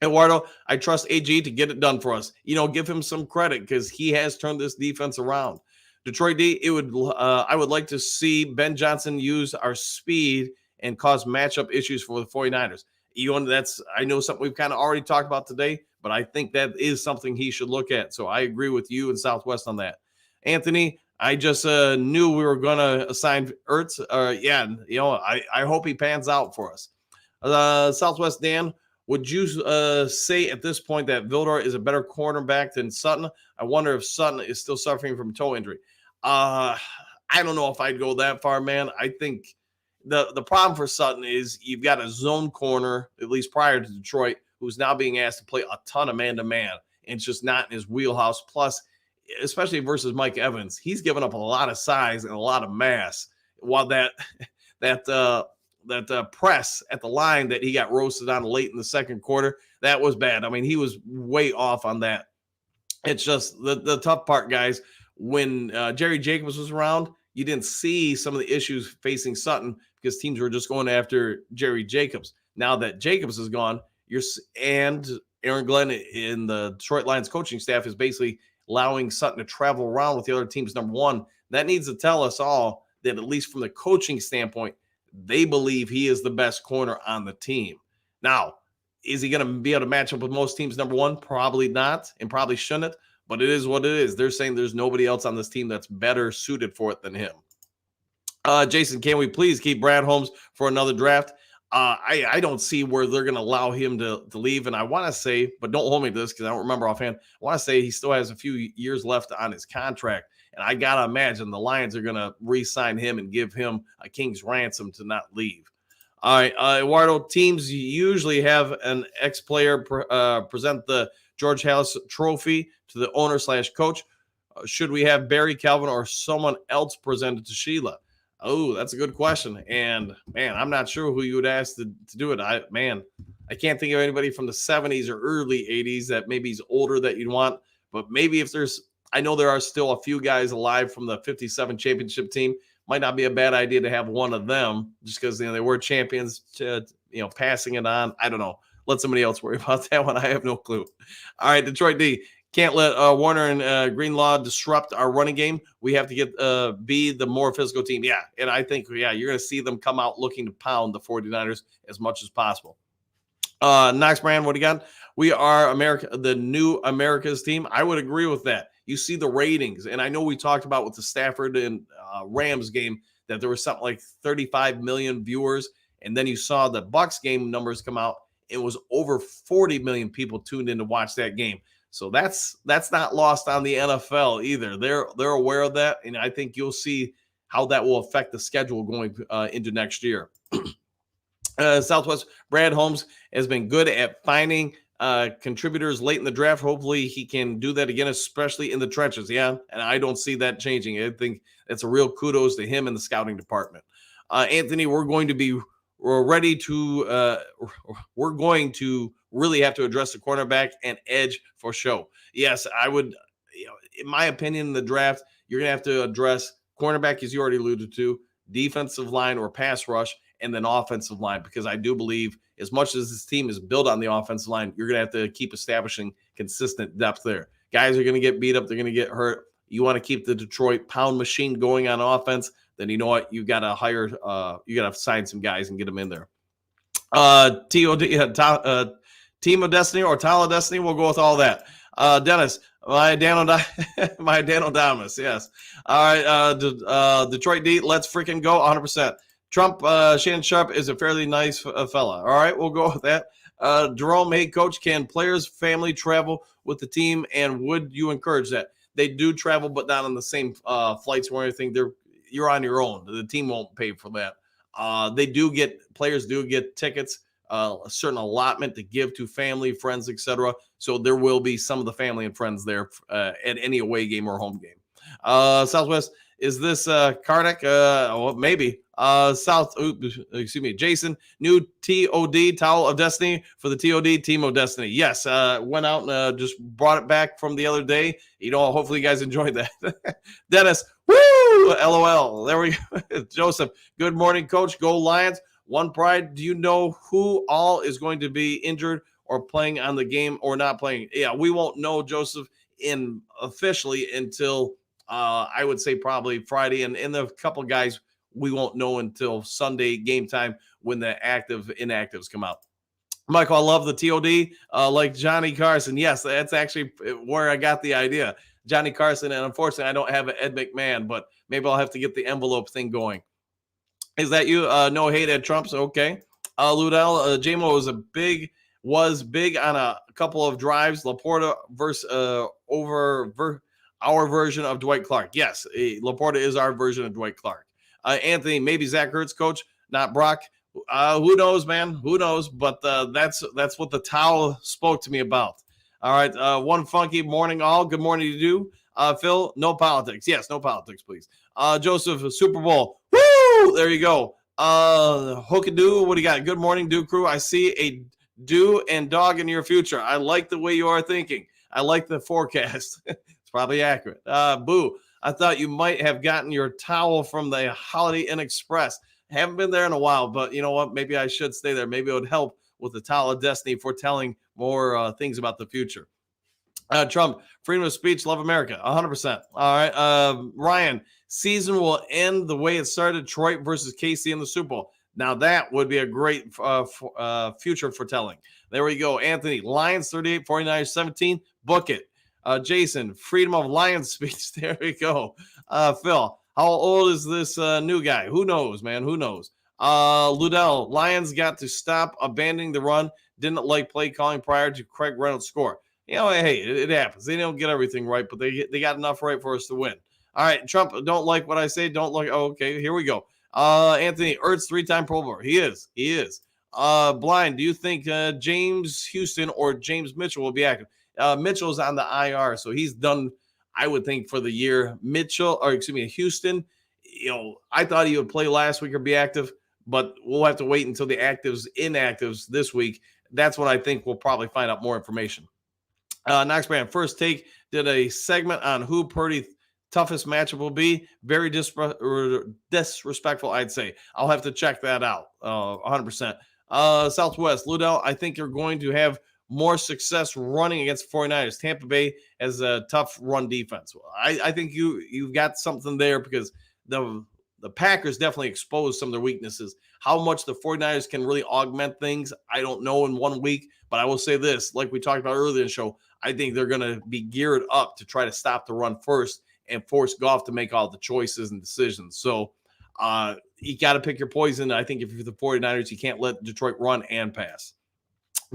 Speaker 1: Eduardo, I trust AG to get it done for us. Give him some credit because he has turned this defense around. Detroit D, I would like to see Ben Johnson use our speed and cause matchup issues for the 49ers. I know something we've kind of already talked about today, but I think that is something he should look at. So I agree with you and Southwest on that. Anthony, I just knew we were going to assign Ertz. Yeah, I hope he pans out for us. Southwest Dan, would you say at this point that Vildor is a better cornerback than Sutton? I wonder if Sutton is still suffering from toe injury. I don't know if I'd go that far, man. I think the problem for Sutton is you've got a zone corner, at least prior to Detroit, who's now being asked to play a ton of man-to-man. And it's just not in his wheelhouse. Plus, especially versus Mike Evans, he's given up a lot of size and a lot of mass. While that press at the line that he got roasted on late in the second quarter, that was bad. I mean, he was way off on that. It's just the tough part, guys. When Jerry Jacobs was around, you didn't see some of the issues facing Sutton because teams were just going after Jerry Jacobs. Now that Jacobs is gone, and Aaron Glenn in the Detroit Lions coaching staff is basically allowing Sutton to travel around with the other teams. Number one, that needs to tell us all that at least from the coaching standpoint, they believe he is the best corner on the team. Now, is he going to be able to match up with most teams? Number one, probably not, and probably shouldn't. But it is what it is. They're saying there's nobody else on this team that's better suited for it than him. Jason, can we please keep Brad Holmes for another draft? I don't see where they're going to allow him to leave. And I want to say, but don't hold me to this because I don't remember offhand. I want to say he still has a few years left on his contract. And I got to imagine the Lions are going to re-sign him and give him a king's ransom to not leave. All right, Eduardo, teams usually have an ex-player present the George Halas Trophy to the owner/coach. Should we have Barry Calvin or someone else presented to Sheila? Oh, that's a good question. And, man, I'm not sure who you would ask to do it. I can't think of anybody from the 70s or early 80s that maybe is older that you'd want. But maybe if I know there are still a few guys alive from the 57 championship team. Might not be a bad idea to have one of them just because they were champions, passing it on. I don't know. Let somebody else worry about that one. I have no clue. All right, Detroit D. Can't let Warner and Greenlaw disrupt our running game. We have to be the more physical team. Yeah, and I think, you're going to see them come out looking to pound the 49ers as much as possible. Knox Brand, what do you got? We are the new America's team. I would agree with that. You see the ratings, and I know we talked about with the Stafford and Rams game that there was something like 35 million viewers, and then you saw the Bucks game numbers come out. It was over 40 million people tuned in to watch that game. So that's not lost on the NFL either. They're aware of that, and I think you'll see how that will affect the schedule going into next year. Southwest Brad Holmes has been good at finding contributors late in the draft. Hopefully he can do that again, especially in the trenches. Yeah, and I don't see that changing. I think that's a real kudos to him in the scouting department. Anthony, we're going to really have to address the cornerback and edge for show. Yes, I would, in my opinion, in the draft, you're going to have to address cornerback, as you already alluded to, defensive line or pass rush, and then offensive line, because I do believe as much as this team is built on the offensive line, you're going to have to keep establishing consistent depth there. Guys are going to get beat up. They're going to get hurt. You want to keep the Detroit pound machine going on offense, then you know what? You got to sign some guys and get them in there. Team of Destiny or Tile of Destiny, we'll go with all that. Dennis, my Danodamus, yes. All right, Detroit D, let's freaking go 100%. Trump, Shannon Sharp is a fairly nice fella. All right, we'll go with that. Jerome, hey, coach, can players' family travel with the team, and would you encourage that? They do travel, but not on the same flights or anything. You're on your own. The team won't pay for that. Players do get tickets, a certain allotment to give to family, friends, etc. So there will be some of the family and friends there at any away game or home game. Southwest, is this Kardec? Well, maybe. Jason, new TOD, Towel of Destiny for the TOD, Team of Destiny. Yes, went out and just brought it back from the other day. Hopefully you guys enjoyed that. Dennis, woo, LOL. There we go. Joseph, good morning, coach. Go Lions. One pride. Do you know who all is going to be injured or playing on the game or not playing? Yeah, we won't know, Joseph, officially until I would say probably Friday. And the couple guys we won't know until Sunday game time when the inactives come out. Michael, I love the TOD, like Johnny Carson. Yes, that's actually where I got the idea. Johnny Carson, and unfortunately, I don't have an Ed McMahon, but maybe I'll have to get the envelope thing going. Is that you? No hate at Trump's okay. Ludell, JMO was big on a couple of drives. Laporta versus our version of Dwight Clark. Yes, Laporta is our version of Dwight Clark. Anthony, maybe Zach Ertz, coach, not Brock. Who knows, man? Who knows? But that's what the towel spoke to me about. All right, one funky morning, all. Good morning to you, Phil. No politics. Yes, no politics, please. Joseph, Super Bowl. Woo! There you go. Hookadoo, what do you got? Good morning, Do Crew. I see a do and dog in your future. I like the way you are thinking. I like the forecast. It's probably accurate. Boo. I thought you might have gotten your towel from the Holiday Inn Express. Haven't been there in a while, but you know what? Maybe I should stay there. Maybe it would help with the towel of destiny foretelling more things about the future. Trump, freedom of speech, love America, 100%. All right. Ryan, season will end the way it started, Detroit versus KC in the Super Bowl. Now that would be a great future foretelling. There we go. Anthony, Lions 38, 49ers 17. Book it. Jason, freedom of Lions speech. There we go. Phil, how old is this new guy? Who knows, man? Who knows? Ludell, Lions got to stop abandoning the run. Didn't like play calling prior to Craig Reynolds' score. You know, hey, it happens. They don't get everything right, but they got enough right for us to win. All right, Trump, don't like what I say. Don't like. Oh, okay, here we go. Anthony Ertz, 3-time Pro Bowler. He is. Blind, do you think James Houston or James Mitchell will be active? Mitchell's on the IR, so he's done, I would think, for the year. Houston, I thought he would play last week or be active, but we'll have to wait until the inactives this week. That's when I think we'll probably find out more information. Knox Brand, first take, did a segment on who Purdy's toughest matchup will be. Very disrespectful, I'd say. I'll have to check that out, 100%. Southwest, Ludell, I think you're going to have more success running against the 49ers. Tampa Bay has a tough run defense. I think you've got something there because the Packers definitely exposed some of their weaknesses. How much the 49ers can really augment things, I don't know in 1 week. But I will say this, like we talked about earlier in the show, I think they're going to be geared up to try to stop the run first and force Goff to make all the choices and decisions. So you got to pick your poison. I think if you're the 49ers, you can't let Detroit run and pass.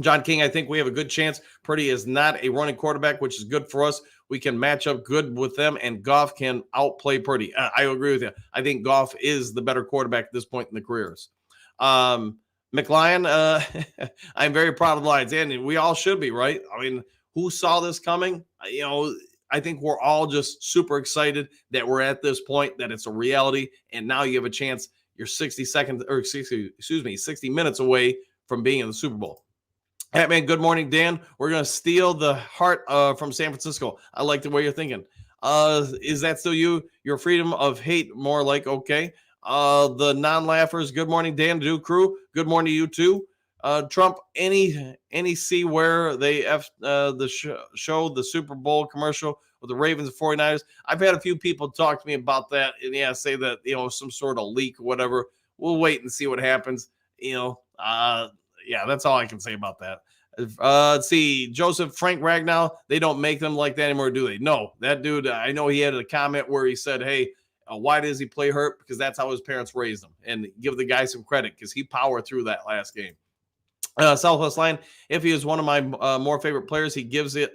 Speaker 1: John King, I think we have a good chance. Purdy is not a running quarterback, which is good for us. We can match up good with them, and Goff can outplay Purdy. I agree with you. I think Goff is the better quarterback at this point in the careers. McLion, I'm very proud of the Lions, and we all should be, right? I mean, who saw this coming? I think we're all just super excited that we're at this point, that it's a reality, and now you have a chance. You're 60 minutes away from being in the Super Bowl. Hey, man, good morning, Dan. We're going to steal the heart from San Francisco. I like the way you're thinking. Is that still you? Your freedom of hate, more like, okay. The non-laughers, good morning, Dan, Do Crew. Good morning to you, too. Trump, any see where they show the Super Bowl commercial with the Ravens and 49ers? I've had a few people talk to me about that and, say that, some sort of leak or whatever. We'll wait and see what happens. That's all I can say about that. Let's see. Joseph, Frank Ragnow, they don't make them like that anymore, do they? No, that dude, I know he had a comment where he said, hey, why does he play hurt? Because that's how his parents raised him. And give the guy some credit because he powered through that last game. Southwest Line, if he is one of my more favorite players, he gives it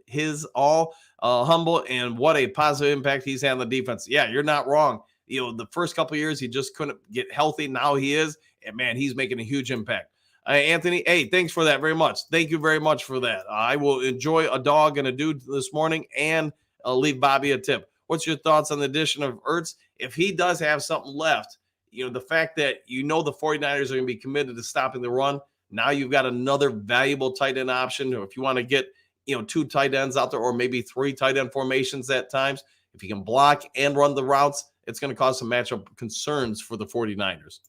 Speaker 1: his all. Humble, and what a positive impact he's had on the defense. Yeah, you're not wrong. The first couple of years, he just couldn't get healthy. Now he is, and man, he's making a huge impact. Anthony, hey, thanks for that very much. Thank you very much for that. I will enjoy a dog and a dude this morning and leave Bobby a tip. What's your thoughts on the addition of Ertz? If he does have something left, the fact that the 49ers are going to be committed to stopping the run, now you've got another valuable tight end option. Or if you want to get, 2 tight ends out there or maybe 3 tight end formations at times, if you can block and run the routes, it's going to cause some matchup concerns for the 49ers.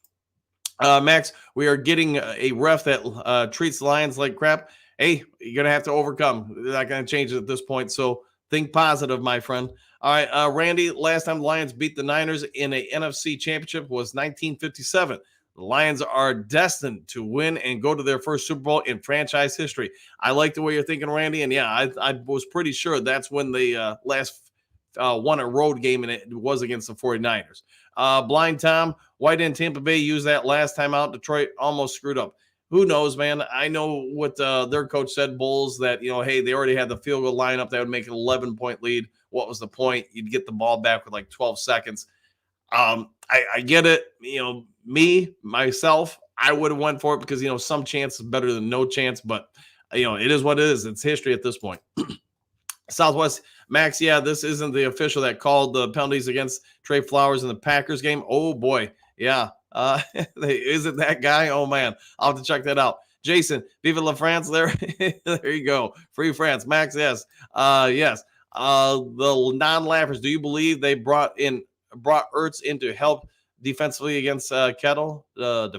Speaker 1: Max, we are getting a ref that treats the Lions like crap. Hey, you're going to have to overcome. They're not going to change it at this point. So think positive, my friend. All right, Randy, last time the Lions beat the Niners in a NFC Championship was 1957. The Lions are destined to win and go to their first Super Bowl in franchise history. I like the way you're thinking, Randy. And yeah, I was pretty sure that's when they last won a road game, and it was against the 49ers. Blind Tom, why didn't Tampa Bay use that last time out? Detroit almost screwed up. Who knows, man? I know what their coach said, Bulls, that, hey, they already had the field goal lineup that would make an 11-point lead. What was the point? You'd get the ball back with like 12 seconds. I get it. Myself, I would have went for it because, some chance is better than no chance, but, it is what it is. It's history at this point. Southwest Max, yeah, this isn't the official that called the penalties against Trey Flowers in the Packers game. Oh, boy. Yeah. Is it that guy? Oh, man. I'll have to check that out. Jason, Viva la France there. There you go. Free France. Max, yes. Yes. The non-laughers, do you believe they brought Ertz in to help defensively against Kettle? I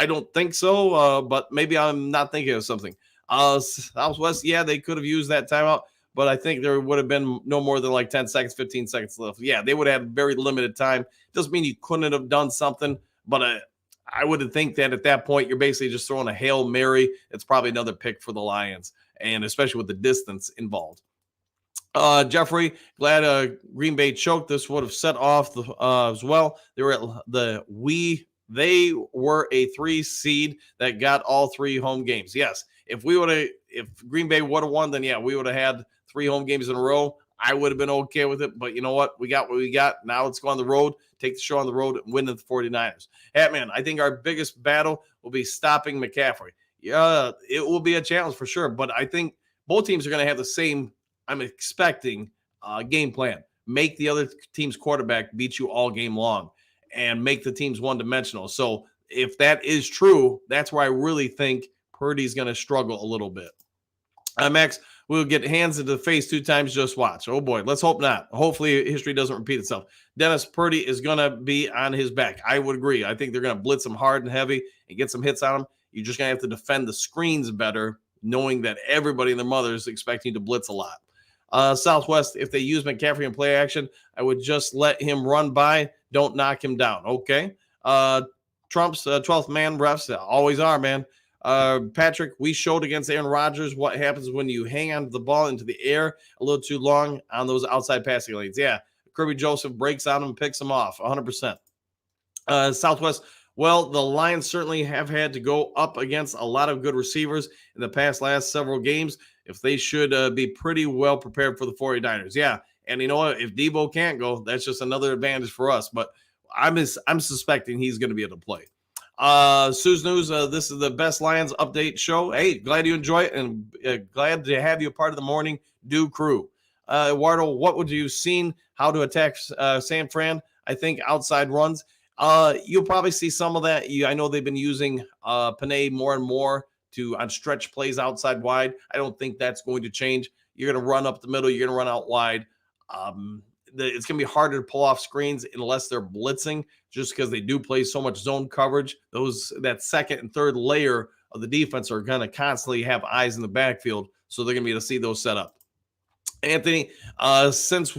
Speaker 1: don't think so, but maybe I'm not thinking of something. Southwest, yeah, they could have used that timeout, but I think there would have been no more than like 10 seconds, 15 seconds left. Yeah, they would have very limited time. Doesn't mean you couldn't have done something, but I would think that at that point, you're basically just throwing a Hail Mary. It's probably another pick for the Lions, and especially with the distance involved. Jeffrey, glad Green Bay choked. This would have set off as well. They were a 3 seed that got all 3 home games. Yes, if Green Bay would have won, then yeah, we would have had 3 home games in a row. I would have been okay with it, but you know what? We got what we got. Now let's go on the road, take the show on the road, and win the 49ers. Hatman, I think our biggest battle will be stopping McCaffrey. Yeah, it will be a challenge for sure, but I think both teams are going to have the same, I'm expecting, game plan. Make the other team's quarterback beat you all game long and make the teams one-dimensional. So if that is true, that's where I really think Purdy's going to struggle a little bit. Max, we'll get hands into the face 2 times. Just watch. Oh, boy. Let's hope not. Hopefully history doesn't repeat itself. Dennis, Purdy is going to be on his back. I would agree. I think they're going to blitz him hard and heavy and get some hits on him. You're just going to have to defend the screens better, knowing that everybody and their mother is expecting to blitz a lot. Southwest, if they use McCaffrey in play action, I would just let him run by. Don't knock him down. Okay. Trump's 12th man refs always are, man. Patrick, we showed against Aaron Rodgers what happens when you hang on to the ball into the air a little too long on those outside passing lanes. Yeah. Kirby Joseph breaks on him and picks him off 100%. Southwest, well, the Lions certainly have had to go up against a lot of good receivers in the last several games. If they should be pretty well prepared for the 49ers. Yeah. And you know what? If Debo can't go, that's just another advantage for us. But I'm suspecting he's going to be able to play. Sue's News, this is the best Lions update show. Hey, glad you enjoy it, and glad to have you a part of the Morning Dew crew. Eduardo, what would you seen how to attack San Fran? I think outside runs. You'll probably see some of that. I know they've been using Panay more and more on stretch plays outside wide. I don't think that's going to change. You're going to run up the middle. You're going to run out wide. It's going to be harder to pull off screens unless they're blitzing, just because they do play so much zone coverage. That second and third layer of the defense are going to constantly have eyes in the backfield, so they're going to be able to see those set up. Anthony, ever since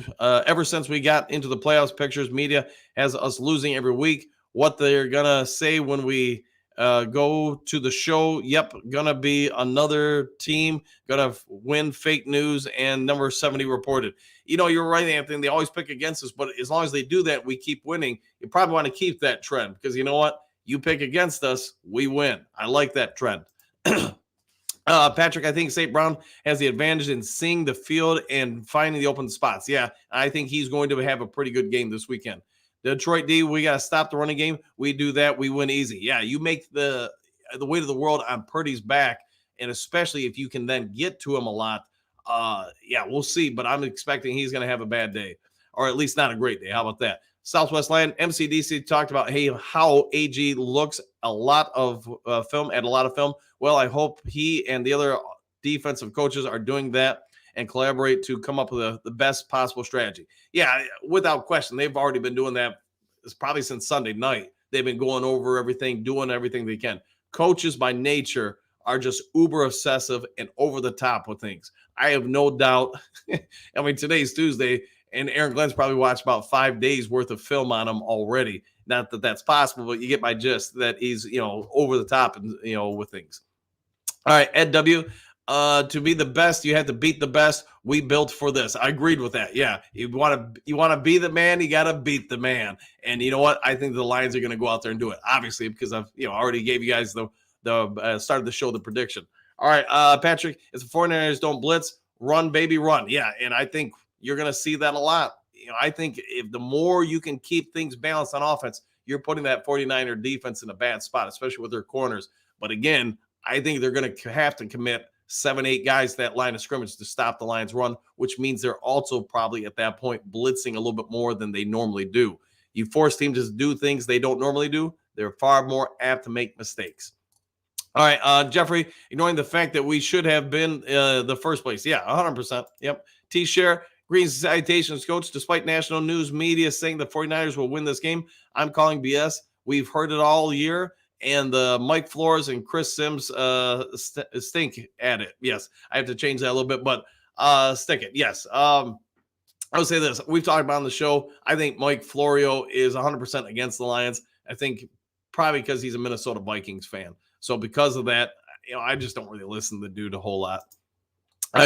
Speaker 1: we got into the playoffs pictures, media has us losing every week. What they're going to say when we go to the show, yep, going to be another team going to win, fake news, and number 70 reported. You're right, Anthony. They always pick against us, but as long as they do that, we keep winning. You probably want to keep that trend because you know what? You pick against us, we win. I like that trend. Patrick, I think St. Brown has the advantage in seeing the field and finding the open spots. Yeah, I think he's going to have a pretty good game this weekend. Detroit D, we got to stop the running game. We do that, we win easy. Yeah, you make the weight of the world on Purdy's back, and especially if you can then get to him a lot. Yeah, we'll see, but I'm expecting he's going to have a bad day, or at least not a great day. How about that? Southwest Land, MCDC talked about, how AG looks at a lot of film. Well, I hope he and the other defensive coaches are doing that and collaborate to come up with the best possible strategy. Yeah, without question. They've already been doing that. It's probably since Sunday night. They've been going over everything, doing everything they can. Coaches by nature are just uber obsessive and over the top with things. I have no doubt. I mean, today's Tuesday, And Aaron Glenn's probably watched about 5 days worth of film on him already. Not that that's possible, but you get my gist that he's, over the top and, with things. All right, Ed W. To be the best, you have to beat the best. We built for this. I agreed with that. Yeah, you want to be the man, you got to beat the man. And you know what? I think the Lions are going to go out there and do it. Obviously, because I've already gave you guys the start of the show, the prediction. All right, Patrick, if the 49ers don't blitz, run, baby, run. Yeah, and I think you're going to see that a lot. I think if the more you can keep things balanced on offense, you're putting that 49er defense in a bad spot, especially with their corners. But again, I think they're going to have to commit 7-8 guys to that line of scrimmage to stop the Lions run, which means they're also probably at that point blitzing a little bit more than they normally do. You force teams to do things they don't normally do, they're far more apt to make mistakes. All right, Jeffrey, ignoring the fact that we should have been the first place. Yeah, 100%. Yep. T-Share, Green's citations, coach, despite national news media saying the 49ers will win this game, I'm calling BS. We've heard it all year. And Mike Flores and Chris Sims stink at it. Yes, I have to change that a little bit, but stick it. Yes. I would say this. We've talked about on the show. I think Mike Florio is 100% against the Lions. I think probably because he's a Minnesota Vikings fan. So because of that, I just don't really listen to the dude a whole lot.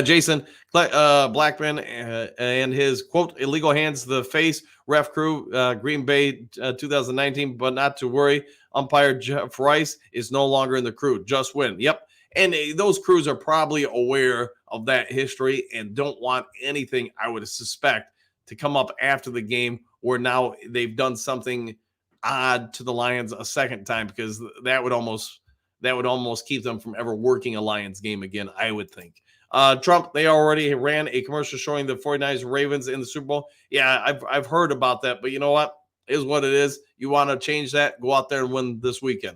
Speaker 1: Jason Blackman and his, quote, illegal hands to the face, ref crew, Green Bay 2019, but not to worry. Umpire Jeff Rice is no longer in the crew. Just win. Yep. And those crews are probably aware of that history and don't want anything, I would suspect, to come up after the game where now they've done something odd to the Lions a second time, because that would almost keep them from ever working a Lions game again, I would think. Trump, they already ran a commercial showing the 49ers Ravens in the Super Bowl. Yeah, I've heard about that, but you know what? It is what it is. You want to change that, go out there and win this weekend.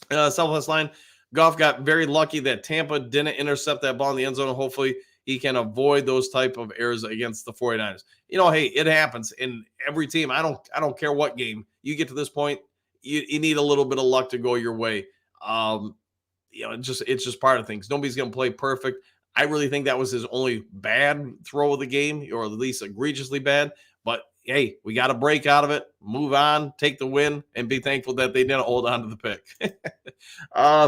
Speaker 1: Southwest line, Goff got very lucky that Tampa didn't intercept that ball in the end zone. Hopefully he can avoid those type of errors against the 49ers. Hey, it happens in every team. I don't care what game. You get to this point, you need a little bit of luck to go your way. It's just part of things. Nobody's going to play perfect. I really think that was his only bad throw of the game, or at least egregiously bad. But hey, we got to break out of it, move on, take the win, and be thankful that they didn't hold on to the pick.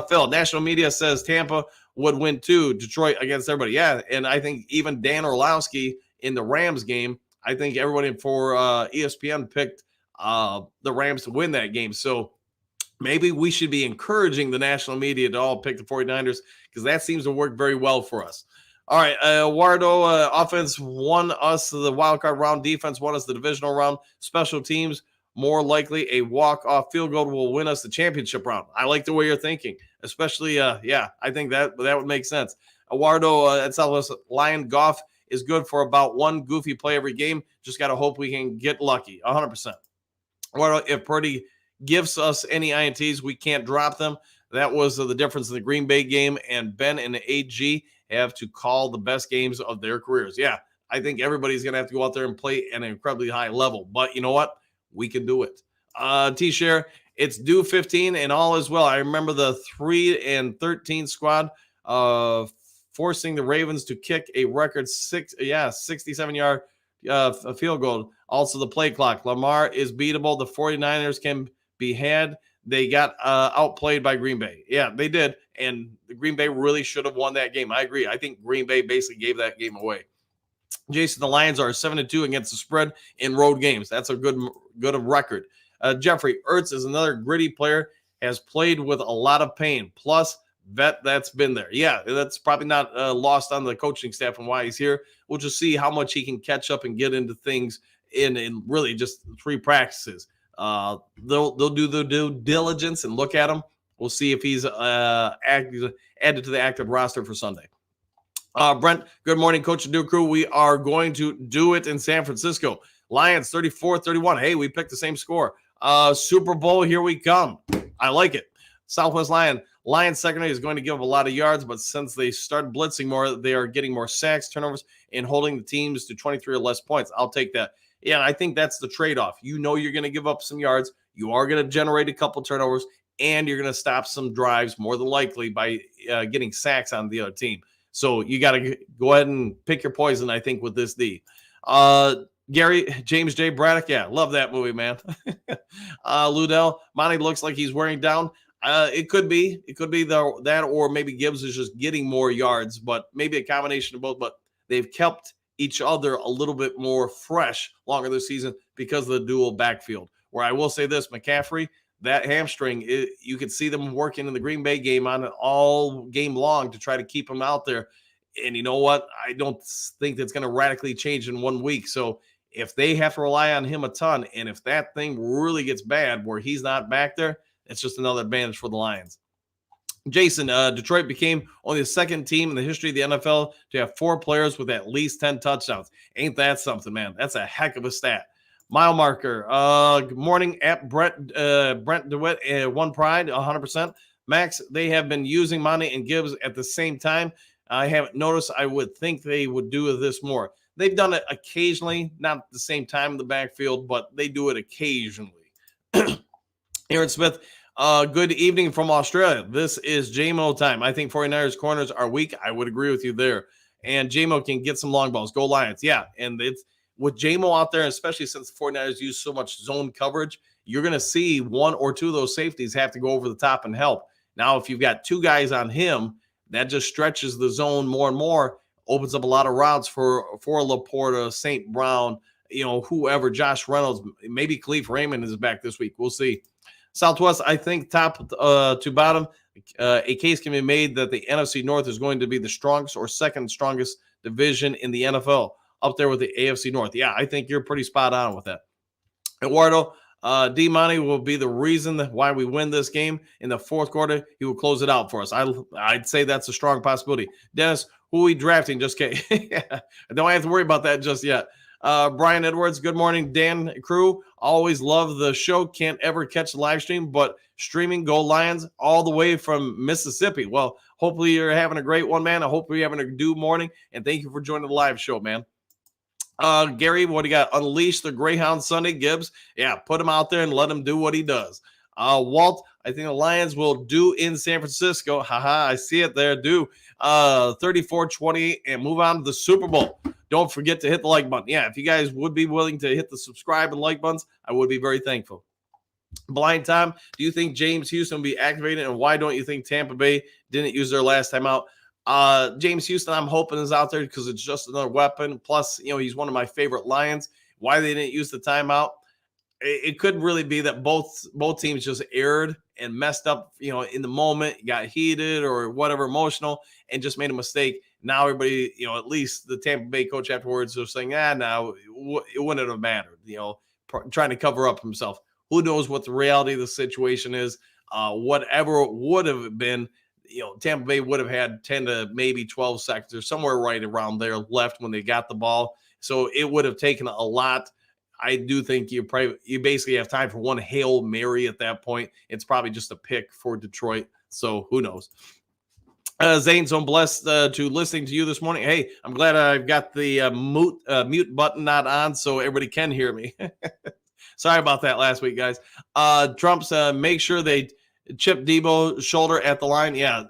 Speaker 1: Phil, national media says Tampa would win too. Detroit against everybody. Yeah, and I think even Dan Orlowski in the Rams game, I think everybody for ESPN picked the Rams to win that game. So maybe we should be encouraging the national media to all pick the 49ers, because that seems to work very well for us. All right, Wardo, offense won us the wild card round. Defense won us the divisional round. Special teams, more likely a walk-off field goal will win us the championship round. I like the way you're thinking, especially, I think that would make sense. Wardo at Southwest Lion, Goff is good for about one goofy play every game. Just got to hope we can get lucky, 100%. Wardo, if Purdy gives us any INTs, we can't drop them. That was the difference in the Green Bay game, and Ben and the AG have to call the best games of their careers. Yeah, I think everybody's going to have to go out there and play at an incredibly high level. But you know what? We can do it. T-Share, it's due 15 and all is well. I remember the 3-13 squad forcing the Ravens to kick a record 67-yard field goal. Also the play clock. Lamar is beatable. The 49ers can be had. They got outplayed by Green Bay. Yeah, they did. And the Green Bay really should have won that game. I agree. I think Green Bay basically gave that game away. Jason, the Lions are 7-2 against the spread in road games. That's a good record. Jeffrey, Ertz is another gritty player, has played with a lot of pain. Plus, vet that's been there. Yeah, that's probably not lost on the coaching staff and why he's here. We'll just see how much he can catch up and get into things in really just 3 practices. They'll do the due diligence and look at him. We'll see if he's added to the active roster for Sunday. Brent, good morning, Coach and Duke Crew. We are going to do it in San Francisco. Lions 34-31. Hey, we picked the same score. Super Bowl, here we come. I like it. Southwest Lions secondary is going to give up a lot of yards, but since they started blitzing more, they are getting more sacks, turnovers, and holding the teams to 23 or less points. I'll take that. Yeah, I think that's the trade-off. You know you're going to give up some yards. You are going to generate a couple turnovers, and you're going to stop some drives more than likely by getting sacks on the other team. So you got to go ahead and pick your poison, I think, with this D. Gary, James J. Braddock, yeah, love that movie, man. Ludell, Monty looks like he's wearing down. It could be that, or maybe Gibbs is just getting more yards, but maybe a combination of both. But they've kept each other a little bit more fresh longer this season because of the dual backfield. Where I will say this, McCaffrey, that hamstring, you could see them working in the Green Bay game on it all game long to try to keep him out there. And you know what? I don't think that's going to radically change in 1 week. So if they have to rely on him a ton, and if that thing really gets bad where he's not back there, it's just another advantage for the Lions. Jason, Detroit became only the second team in the history of the NFL to have 4 players with at least 10 touchdowns. Ain't that something, man? That's a heck of a stat. Mile marker. Good morning at Brent DeWitt, One Pride, 100%. Max, they have been using Monty and Gibbs at the same time. I haven't noticed. I would think they would do this more. They've done it occasionally, not at the same time in the backfield, but they do it occasionally. Aaron Smith, good evening from Australia. This is JMO time. I think 49ers corners are weak. I would agree with you there. And JMO can get some long balls. Go Lions. Yeah, and it's with JMO out there, especially since the 49ers use so much zone coverage, you're going to see 1 or 2 of those safeties have to go over the top and help. Now, if you've got 2 guys on him, that just stretches the zone more and more, opens up a lot of routes for Laporta, St. Brown, whoever, Josh Reynolds, maybe Khalif Raymond is back this week. We'll see. Southwest, I think top to bottom, a case can be made that the NFC North is going to be the strongest or second strongest division in the NFL, up there with the AFC North. Yeah, I think you're pretty spot on with that. Eduardo, D Money will be the reason why we win this game in the fourth quarter. He will close it out for us. I'd say that's a strong possibility. Dennis, who are we drafting? Just kidding. I don't have to worry about that just yet. Brian Edwards, good morning, Dan crew. Always love the show. Can't ever catch the live stream, but streaming, go Lions, all the way from Mississippi. Well, hopefully you're having a great one, man. I hope you're having a due morning, and thank you for joining the live show, man. Gary, what do you got? Unleash the Greyhound Sunday, Gibbs. Yeah, put him out there and let him do what he does. Walt, I think the Lions will do in San Francisco. Haha, I see it there. Do 34-20 and move on to the Super Bowl. Don't forget to hit the like button. Yeah, if you guys would be willing to hit the subscribe and like buttons, I would be very thankful. Blind Tom, do you think James Houston will be activated, and why don't you think Tampa Bay didn't use their last time out? James Houston, I'm hoping is out there because it's just another weapon. Plus, he's one of my favorite Lions. Why they didn't use the timeout? It could really be that both teams just erred and messed up, in the moment, got heated or whatever, emotional, and just made a mistake. Now everybody, at least the Tampa Bay coach afterwards was saying, no, it wouldn't have mattered, trying to cover up himself. Who knows what the reality of the situation is? Whatever it would have been, Tampa Bay would have had 10 to maybe 12 seconds or somewhere right around there left when they got the ball. So it would have taken a lot. I do think you basically have time for one Hail Mary at that point. It's probably just a pick for Detroit. So who knows? Zane, so I'm blessed to listening to you this morning. Hey, I'm glad I've got the mute button not on so everybody can hear me. Sorry about that last week, guys. Trump's make sure they chip Debo's shoulder at the line. Yeah,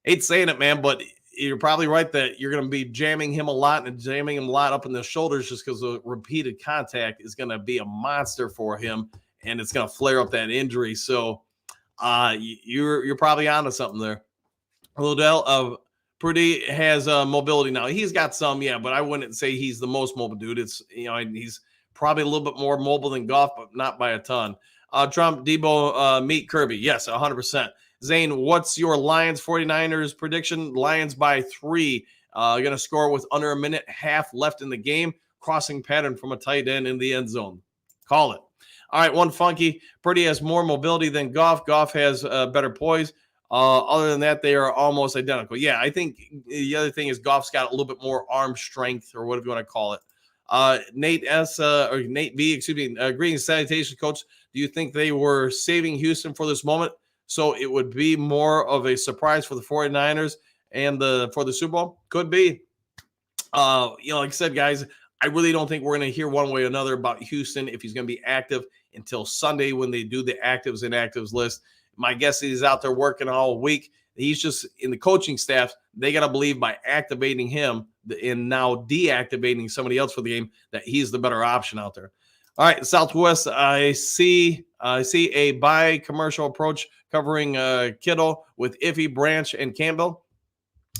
Speaker 1: hate saying it, man, but you're probably right that you're going to be jamming him a lot and jamming him a lot up in the shoulders just because the repeated contact is going to be a monster for him, and it's going to flare up that injury. So you're probably onto something there. Odell, Purdy has mobility now. He's got some, yeah, but I wouldn't say he's the most mobile dude. It's, he's probably a little bit more mobile than Goff, but not by a ton. Trump, Debo, meet Kirby. Yes, 100%. Zane, what's your Lions 49ers prediction? Lions by 3. Going to score with under a minute half left in the game. Crossing pattern from a tight end in the end zone. Call it. All right, one funky. Purdy has more mobility than Goff. Goff has better poise. Other than that, they are almost identical. Yeah, I think the other thing is Goff's got a little bit more arm strength or whatever you want to call it. Nate S. Or Nate B. Greetings, salutations, coach. Do you think they were saving Houston for this moment so it would be more of a surprise for the 49ers and for the Super Bowl? Could be. Like I said, guys, I really don't think we're going to hear one way or another about Houston if he's going to be active until Sunday when they do the actives and inactives list. My guess is he's out there working all week. He's just in the coaching staff. They got to believe by activating him and now deactivating somebody else for the game that he's the better option out there. All right, Southwest, I see a buy commercial approach covering Kittle with Iffy, Branch, and Campbell.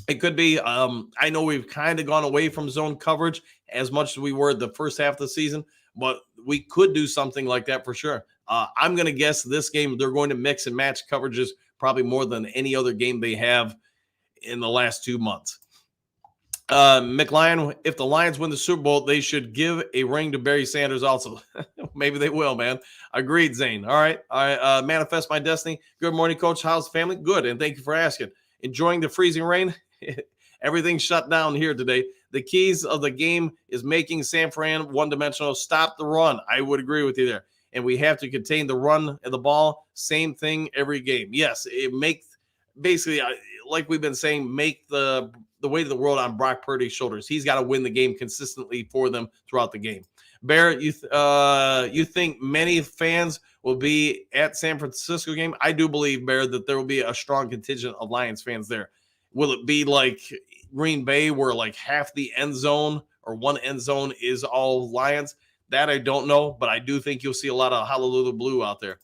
Speaker 1: It could be. I know we've kind of gone away from zone coverage as much as we were the first half of the season, but we could do something like that for sure. I'm going to guess this game they're going to mix and match coverages probably more than any other game they have in the last 2 months. McLion, if the Lions win the Super Bowl, they should give a ring to Barry Sanders also. Maybe they will, man. Agreed, Zane. All right. Manifest my destiny. Good morning, Coach. How's the family? Good, and thank you for asking. Enjoying the freezing rain? Everything's shut down here today. The keys of the game is making San Fran one-dimensional. Stop the run. I would agree with you there. And we have to contain the run and the ball. Same thing every game. Yes, it makes basically, like we've been saying, make the weight of the world on Brock Purdy's shoulders. He's got to win the game consistently for them throughout the game. Bear, you think many fans will be at San Francisco game? I do believe, Bear, that there will be a strong contingent of Lions fans there. Will it be like Green Bay where like half the end zone or one end zone is all Lions? That I don't know, but I do think you'll see a lot of Hallelujah Blue out there.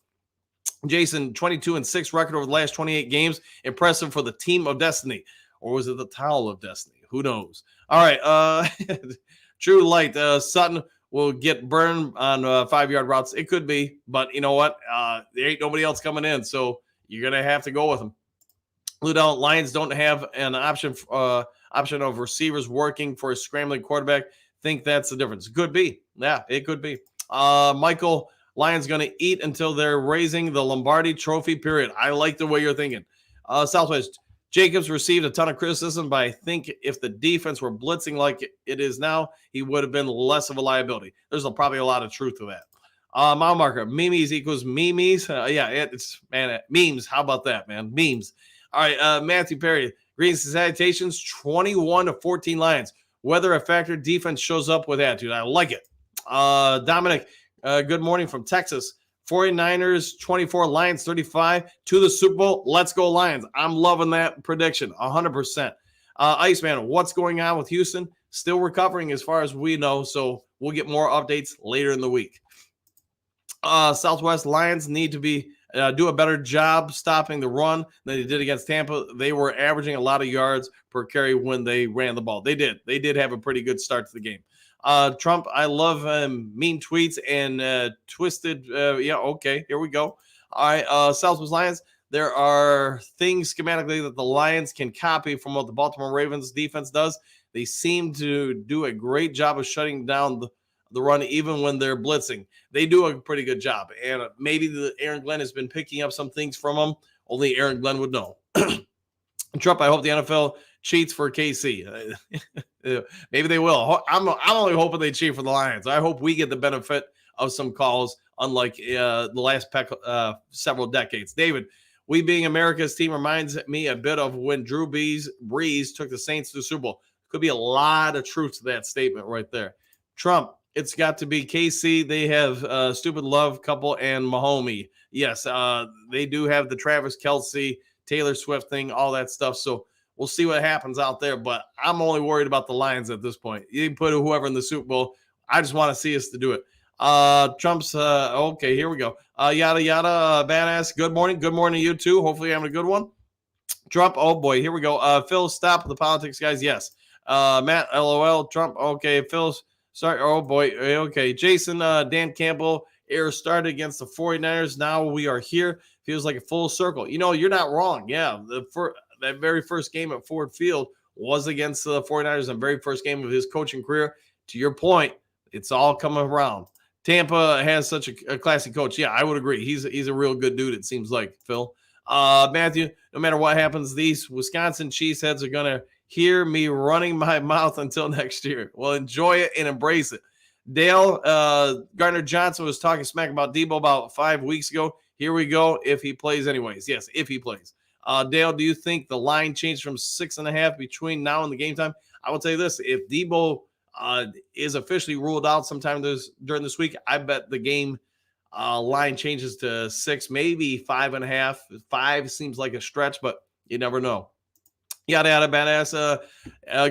Speaker 1: Jason, 22-6 record over the last 28 games. Impressive for the team of destiny. Or was it the towel of destiny? Who knows? All right. True Light. Sutton will get burned on 5-yard routes. It could be, but you know what? There ain't nobody else coming in, so you're going to have to go with them. Ludell, Lions don't have an option of receivers working for a scrambling quarterback. Think that's the difference. Could be. Yeah, it could be. Michael, Lions going to eat until they're raising the Lombardi trophy, period. I like the way you're thinking. Southwest, Jacobs received a ton of criticism, but I think if the defense were blitzing like it is now, he would have been less of a liability. There's probably a lot of truth to that. Mile marker, memes equals memes. Memes. How about that, man? Memes. All right, Matthew Perry, greetings and salutations, 21-14 Lions. Weather a factor, defense shows up with attitude. I like it. Dominic, good morning from Texas. 49ers 24, Lions 35 to the Super Bowl. Let's go Lions. I'm loving that prediction, 100%. Iceman, what's going on with Houston? Still recovering as far as we know, so we'll get more updates later in the week. Southwest Lions need to do a better job stopping the run than they did against Tampa. They were averaging a lot of yards per carry when they ran the ball. They did have a pretty good start to the game. Trump, I love meme tweets and twisted. Okay, here we go. All right, Southwest Lions. There are things schematically that the Lions can copy from what the Baltimore Ravens defense does. They seem to do a great job of shutting down the run even when they're blitzing. They do a pretty good job. And maybe Aaron Glenn has been picking up some things from them. Only Aaron Glenn would know. Trump, I hope the NFL cheats for KC. Maybe they will. I'm only hoping they cheat for the Lions. I hope we get the benefit of some calls, unlike the last several decades. David, we being America's team reminds me a bit of when Drew Brees took the Saints to the Super Bowl. Could be a lot of truth to that statement right there. Trump, it's got to be KC. They have Stupid Love couple and Mahomes. Yes, they do have the Travis Kelce, Taylor Swift thing, all that stuff. So we'll see what happens out there. But I'm only worried about the Lions at this point. You can put whoever in the Super Bowl. I just want to see us to do it. Trump's okay. Here we go. Yada yada. Badass. Good morning. Good morning to you too. Hopefully you're having a good one. Trump. Oh boy. Here we go. Phil, stop the politics, guys. Yes. Matt. LOL. Trump. Okay. Phil's. Sorry. Oh boy. Okay. Jason. Dan Campbell. Air started against the 49ers. Now we are here. Feels like a full circle. You know, you're not wrong. Yeah. That very first game at Ford Field was against the 49ers, and very first game of his coaching career. To your point, it's all coming around. Tampa has such a classy coach. Yeah, I would agree. He's a real good dude, it seems like, Phil. Matthew, no matter what happens, these Wisconsin cheeseheads are going to hear me running my mouth until next year. Well, enjoy it and embrace it. Dale, Gardner Johnson was talking smack about Debo about 5 weeks ago. Here we go. If he plays anyways. Yes, if he plays. Dale, do you think the line changed from 6.5 between now and the game time? I will tell you this. If Debo is officially ruled out sometime during this week, I bet the game line changes to 6, maybe 5.5. 5 seems like a stretch, but You never know. Yada, yada, badass.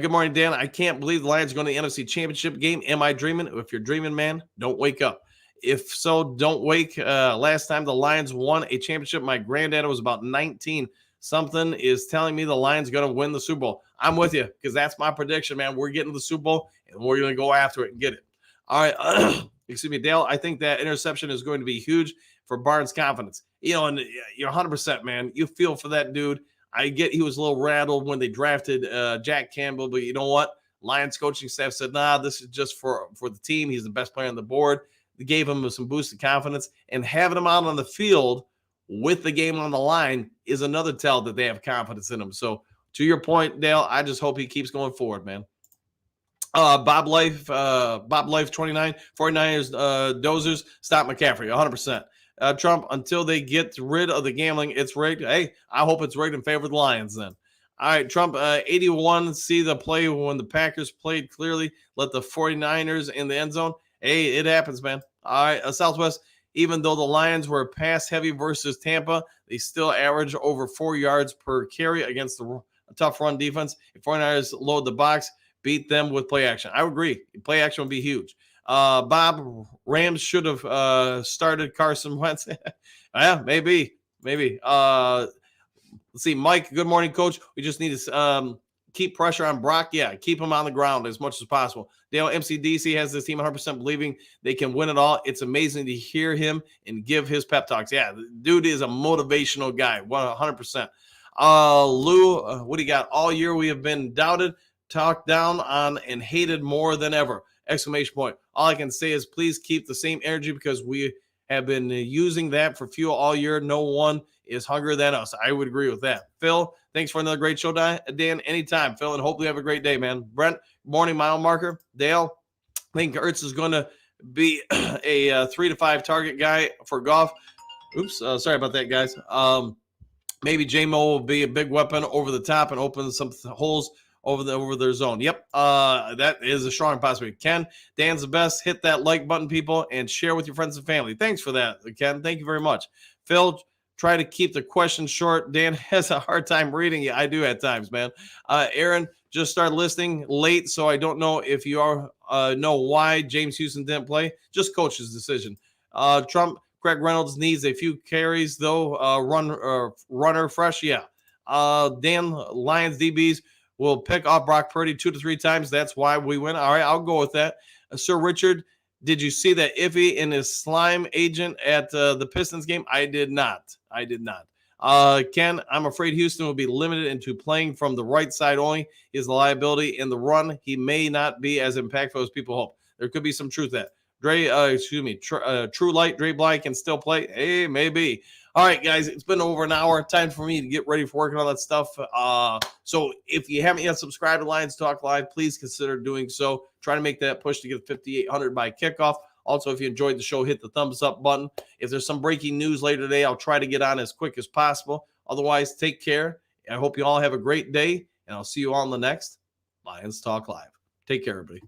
Speaker 1: Good morning, Dan. I can't believe the Lions are going to the NFC Championship game. Am I dreaming? If you're dreaming, man, don't wake up. If so, don't wake. Last time the Lions won a championship, my granddad was about 19. Something is telling me the Lions going to win the Super Bowl. I'm with you because that's my prediction, man. We're getting to the Super Bowl, and we're going to go after it and get it. All right. Excuse me, Dale. I think that interception is going to be huge for Barnes' confidence. And you're 100%, man. You feel for that dude. I get he was a little rattled when they drafted Jack Campbell, but you know what? Lions coaching staff said, nah, this is just for the team. He's the best player on the board. They gave him some boosted confidence, and having him out on the field with the game on the line is another tell that they have confidence in him. So to your point, Dale, I just hope he keeps going forward, man. Bob Life 29, 49ers, dozers, stop McCaffrey, 100%. Trump, until they get rid of the gambling, it's rigged. Hey, I hope it's rigged in favor of the Lions then. All right, Trump, 81, see the play when the Packers played clearly, let the 49ers in the end zone. Hey, it happens, man. All right, Southwest, even though the Lions were pass heavy versus Tampa, they still average over 4 yards per carry against a tough run defense. If 49ers load the box, beat them with play action. I would agree. Play action would be huge. Bob, Rams should have started Carson Wentz. Yeah, maybe. Let's see, Mike, good morning, Coach. We just need to keep pressure on Brock. Yeah, keep him on the ground as much as possible. Dale, MCDC has this team 100% believing they can win it all. It's amazing to hear him and give his pep talks. Yeah, the dude is a motivational guy, 100%. Lou, what do you got? All year we have been doubted, talked down on, and hated more than ever. Exclamation point. All I can say is please keep the same energy because we have been using that for fuel all year. No one is hungrier than us. I would agree with that. Phil, thanks for another great show, Dan. Anytime, Phil, and hopefully have a great day, man. Brent, morning mile marker. Dale, I think Ertz is going to be a 3 to 5 target guy for golf. Oops, sorry about that, guys. Maybe J-Mo will be a big weapon over the top and open some holes over their zone. Yep, that is a strong possibility. Ken, Dan's the best. Hit that like button, people, and share with your friends and family. Thanks for that, Ken. Thank you very much. Phil, try to keep the questions short. Dan has a hard time reading. Yeah, I do at times, man. Aaron, just started listening late, so I don't know if you know why James Houston didn't play. Just coach's decision. Trump, Craig Reynolds needs a few carries, though. Runner fresh, yeah. Dan, Lions DBs will pick off Brock Purdy 2 to 3 times. That's why we win. All right, I'll go with that. Sir Richard, did you see that Iffy and his slime agent at the Pistons game? I did not. Ken, I'm afraid Houston will be limited into playing from the right side only. He is the liability in the run. He may not be as impactful as people hope. There could be some truth to that. True Light, Dre Bly can still play. Hey, maybe. All right, guys, it's been over an hour. Time for me to get ready for working on that stuff. So if you haven't yet subscribed to Lions Talk Live, please consider doing so. Try to make that push to get 5,800 by kickoff. Also, if you enjoyed the show, hit the thumbs up button. If there's some breaking news later today, I'll try to get on as quick as possible. Otherwise, take care. I hope you all have a great day, and I'll see you all on the next Lions Talk Live. Take care, everybody.